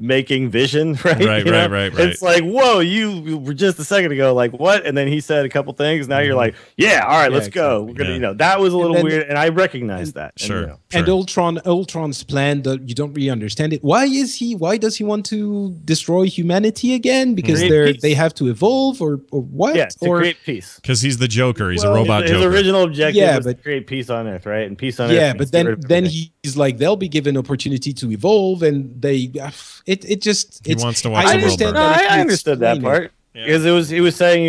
making Vision, right? Right. It's like, whoa, you were just a second ago like what? And then he said a couple things. Now you're like, yeah, all right, let's go. We're gonna, that was a little weird, and I recognize that. Sure. And Ultron's plan, you don't really understand it. Why does he want to destroy humanity again? Because they have to evolve, or what? Yeah, to create peace. Because he's the Joker. He's a robot Joker. His original objective was to create peace on Earth, right? And peace on Earth. Yeah, but then he's like, they'll be given opportunity to evolve, and they it just he wants to watch the world burn. I understood that part because he was saying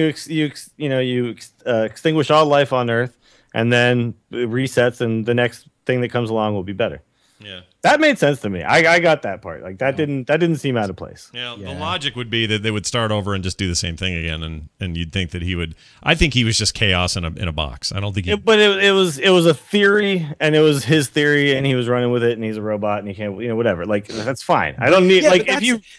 you extinguish all life on Earth, and then it resets, and the next thing that comes along will be better. Yeah, that made sense to me. I got that part. Like that didn't seem out of place. Yeah, the logic would be that they would start over and just do the same thing again, and you'd think that he would. I think he was just chaos in a box. I don't think. But it was a theory, and it was his theory, and he was running with it, and he's a robot, and he can't, whatever. Like that's fine. I don't need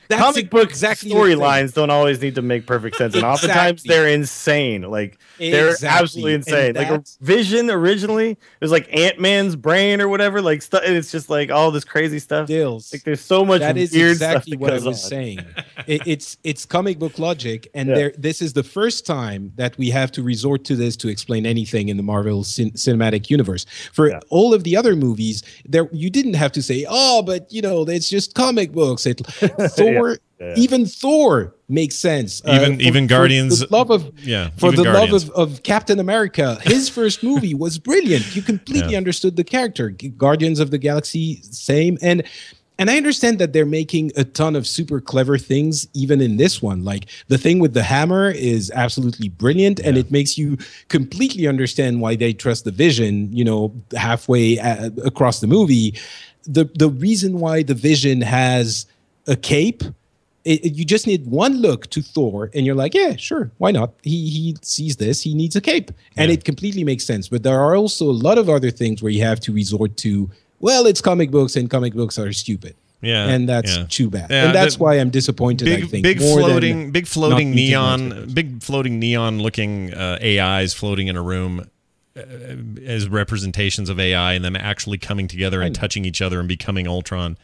comic book storylines don't always need to make perfect sense, and oftentimes they're insane. Like they're absolutely insane. Like a Vision originally, it was like Ant-Man's brain or whatever. Like it's just like all this crazy stuff. Like there's so much. That is weird exactly stuff what I was saying. It's comic book logic, and this is the first time that we have to resort to this to explain anything in the Marvel cinematic universe. For all of the other movies, you didn't have to say, "Oh, but it's just comic books." Thor. Even Thor makes sense. Even Guardians. For the love of Captain America, his first movie was brilliant. You completely understood the character. Guardians of the Galaxy, same. And I understand that they're making a ton of super clever things, even in this one. Like the thing with the hammer is absolutely brilliant, and it makes you completely understand why they trust the Vision. Halfway across the movie, the reason why the Vision has a cape. You just need one look to Thor, and you're like, yeah, sure, why not? He sees this, he needs a cape, and it completely makes sense. But there are also a lot of other things where you have to resort to, well, it's comic books, and comic books are stupid. Yeah, and that's too bad. And that's why I'm disappointed. I think big floating neon looking AIs floating in a room as representations of AI, and them actually coming together and touching each other and becoming Ultron.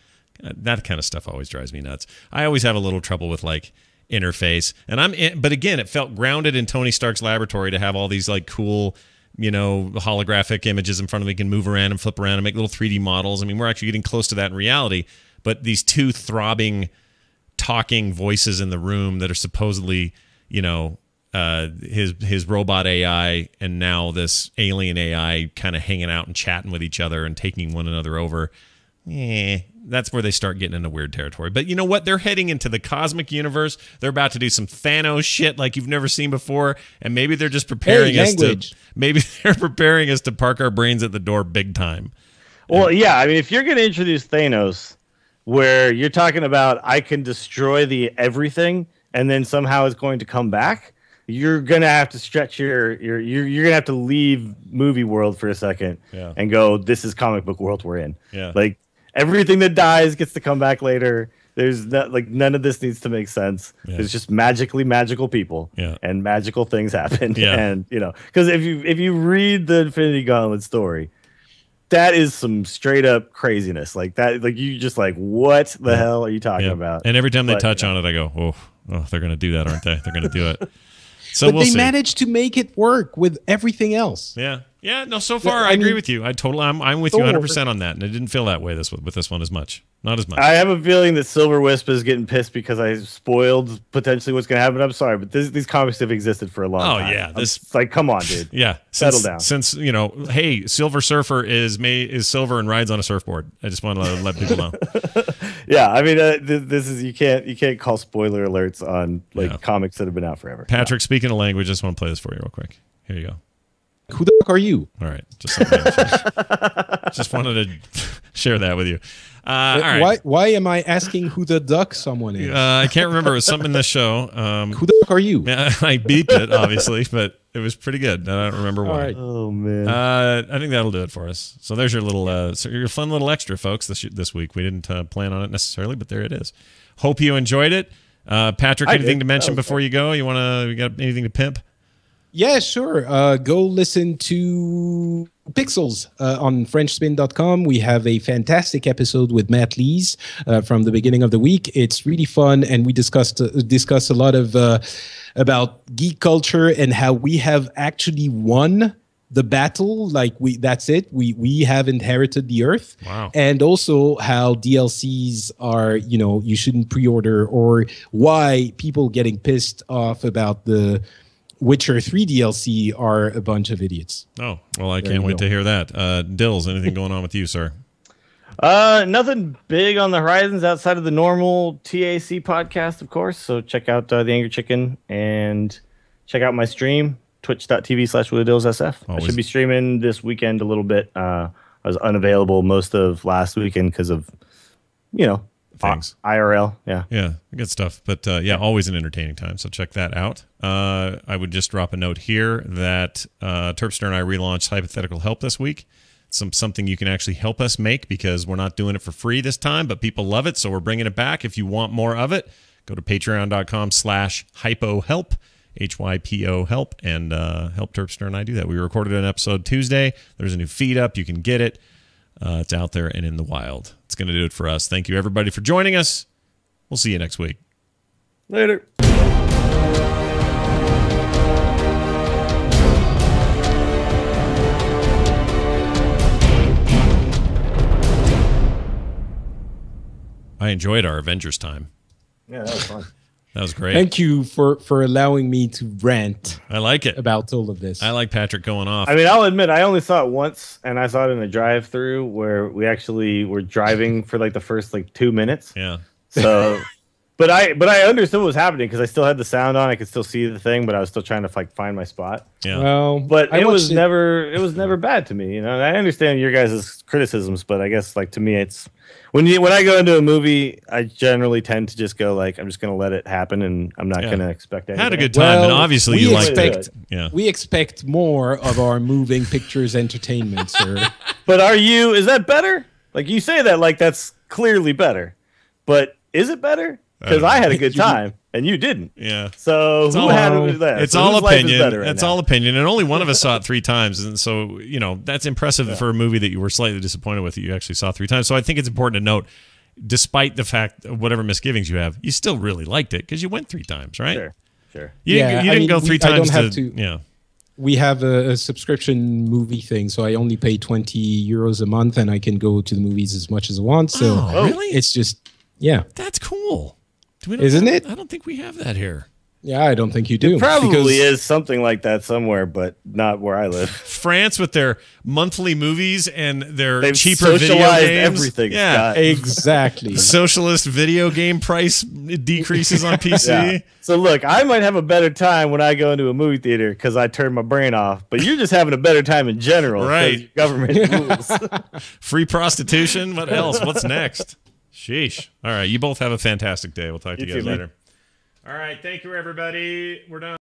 That kind of stuff always drives me nuts. I always have a little trouble with like interface, but again, it felt grounded in Tony Stark's laboratory to have all these like cool, holographic images in front of me, can move around and flip around and make little 3D models. I mean, we're actually getting close to that in reality. But these two throbbing, talking voices in the room that are supposedly, his robot AI and now this alien AI kind of hanging out and chatting with each other and taking one another over. That's where they start getting into weird territory. But you know what? They're heading into the cosmic universe. They're about to do some Thanos shit like you've never seen before, and maybe they're just preparing us to park our brains at the door big time. Well, yeah, I mean, if you're going to introduce Thanos, where you're talking about I can destroy the everything, and then somehow it's going to come back, you're gonna have to stretch you're gonna have to leave movie world for a second and go, this is comic book world we're in. Like everything that dies gets to come back later. There's none of this needs to make sense. It's just magically magical people and magical things happen. And because if you read the Infinity Gauntlet story, that is some straight up craziness. Like that, like you just like, what the hell are you talking about? And every time they touch on it, I go, oh, they're gonna do that, aren't they? They're gonna do it. So but they managed to make it work with everything else. Yeah. No, so far I agree with you. I'm with you 100% on that, and it didn't feel that way with this one as much. Not as much. I have a feeling that Silver Wisp is getting pissed because I spoiled potentially what's going to happen. I'm sorry, but these comics have existed for a long time. Oh yeah, it's like, come on, dude. Settle down. Since hey, Silver Surfer is silver and rides on a surfboard. I just want to let people know. I mean, this is you can't call spoiler alerts on comics that have been out forever. Patrick, speaking of language, I just want to play this for you real quick. Here you go. Who the fuck are you? All right, just wanted to share that with you. All right. Why am I asking who the duck someone is? I can't remember. It was something in the show. Who the fuck are you? I beeped it, obviously, but it was pretty good. I don't remember why. Right. Oh man. I think that'll do it for us. So there's your little, your fun little extra, folks. This week we didn't plan on it necessarily, but there it is. Hope you enjoyed it. Patrick, anything to mention before you go? You got anything to pimp? Yeah, sure. Go listen to Pixels on FrenchSpin.com. We have a fantastic episode with Matt Lees from the beginning of the week. It's really fun, and we discuss a lot of about geek culture and how we have actually won the battle. Like that's it. We have inherited the earth. Wow. And also how DLCs are, you shouldn't pre-order, or why people getting pissed off about the Witcher 3 DLC are a bunch of idiots. Oh, well, I can't wait to hear that. Dills, anything going on with you, sir? Nothing big on the horizons outside of the normal TAC podcast, of course. So check out The Angry Chicken and check out my stream, twitch.tv/WillyDillsSF. I should be streaming this weekend a little bit. I was unavailable most of last weekend because of, things. IRL. Yeah, good stuff. But always an entertaining time. So check that out. I would just drop a note here that Terpster and I relaunched Hypothetical Help this week. Something you can actually help us make, because we're not doing it for free this time, but people love it, so we're bringing it back. If you want more of it, go to patreon.com/hypohelp, HYPO help, and help Terpster and I do that. We recorded an episode Tuesday. There's a new feed up. You can get it. It's out there and in the wild. It's going to do it for us. Thank you, everybody, for joining us. We'll see you next week. Later. I enjoyed our Avengers time. Yeah, that was fun. That was great. Thank you for allowing me to rant. I like it about all of this. I like Patrick going off. I mean, I'll admit, I only saw it once, and I saw it in a drive-through where we actually were driving for like the first 2 minutes. Yeah. So, but I understood what was happening because I still had the sound on. I could still see the thing, but I was still trying to find my spot. Yeah. Well, but it was never bad to me. And I understand your guys' criticisms, but I guess to me, it's when I go into a movie, I generally tend to just go I'm just going to let it happen, and I'm not going to expect anything. Had a good time, and obviously you liked it. Yeah. We expect more of our moving pictures entertainment, sir. But is that better? You say that that's clearly better, but is it better? Because I had a good time and you didn't. Yeah. So who had that? It's all opinion. It's all opinion, and only one of us saw it 3 times, and so that's impressive for a movie that you were slightly disappointed with that you actually saw 3 times. So I think it's important to note, despite the fact of whatever misgivings you have, you still really liked it because you went 3 times, right? Sure. You didn't go 3 times. Yeah. We have a subscription movie thing, so I only pay €20 a month, and I can go to the movies as much as I want. So really? It's just that's cool. Isn't it? I don't think we have that here. Yeah, I don't think you do. It probably is something like that somewhere, but not where I live. France with their monthly movies and their They've cheaper video games. Everything. Yeah, Scott. Exactly. Socialist video game price decreases on PC. Yeah. So look, I might have a better time when I go into a movie theater because I turn my brain off, but you're just having a better time in general. Right. Government rules. Free prostitution. What else? What's next? Sheesh. All right. You both have a fantastic day. We'll talk to you guys later. All right. Thank you, everybody. We're done.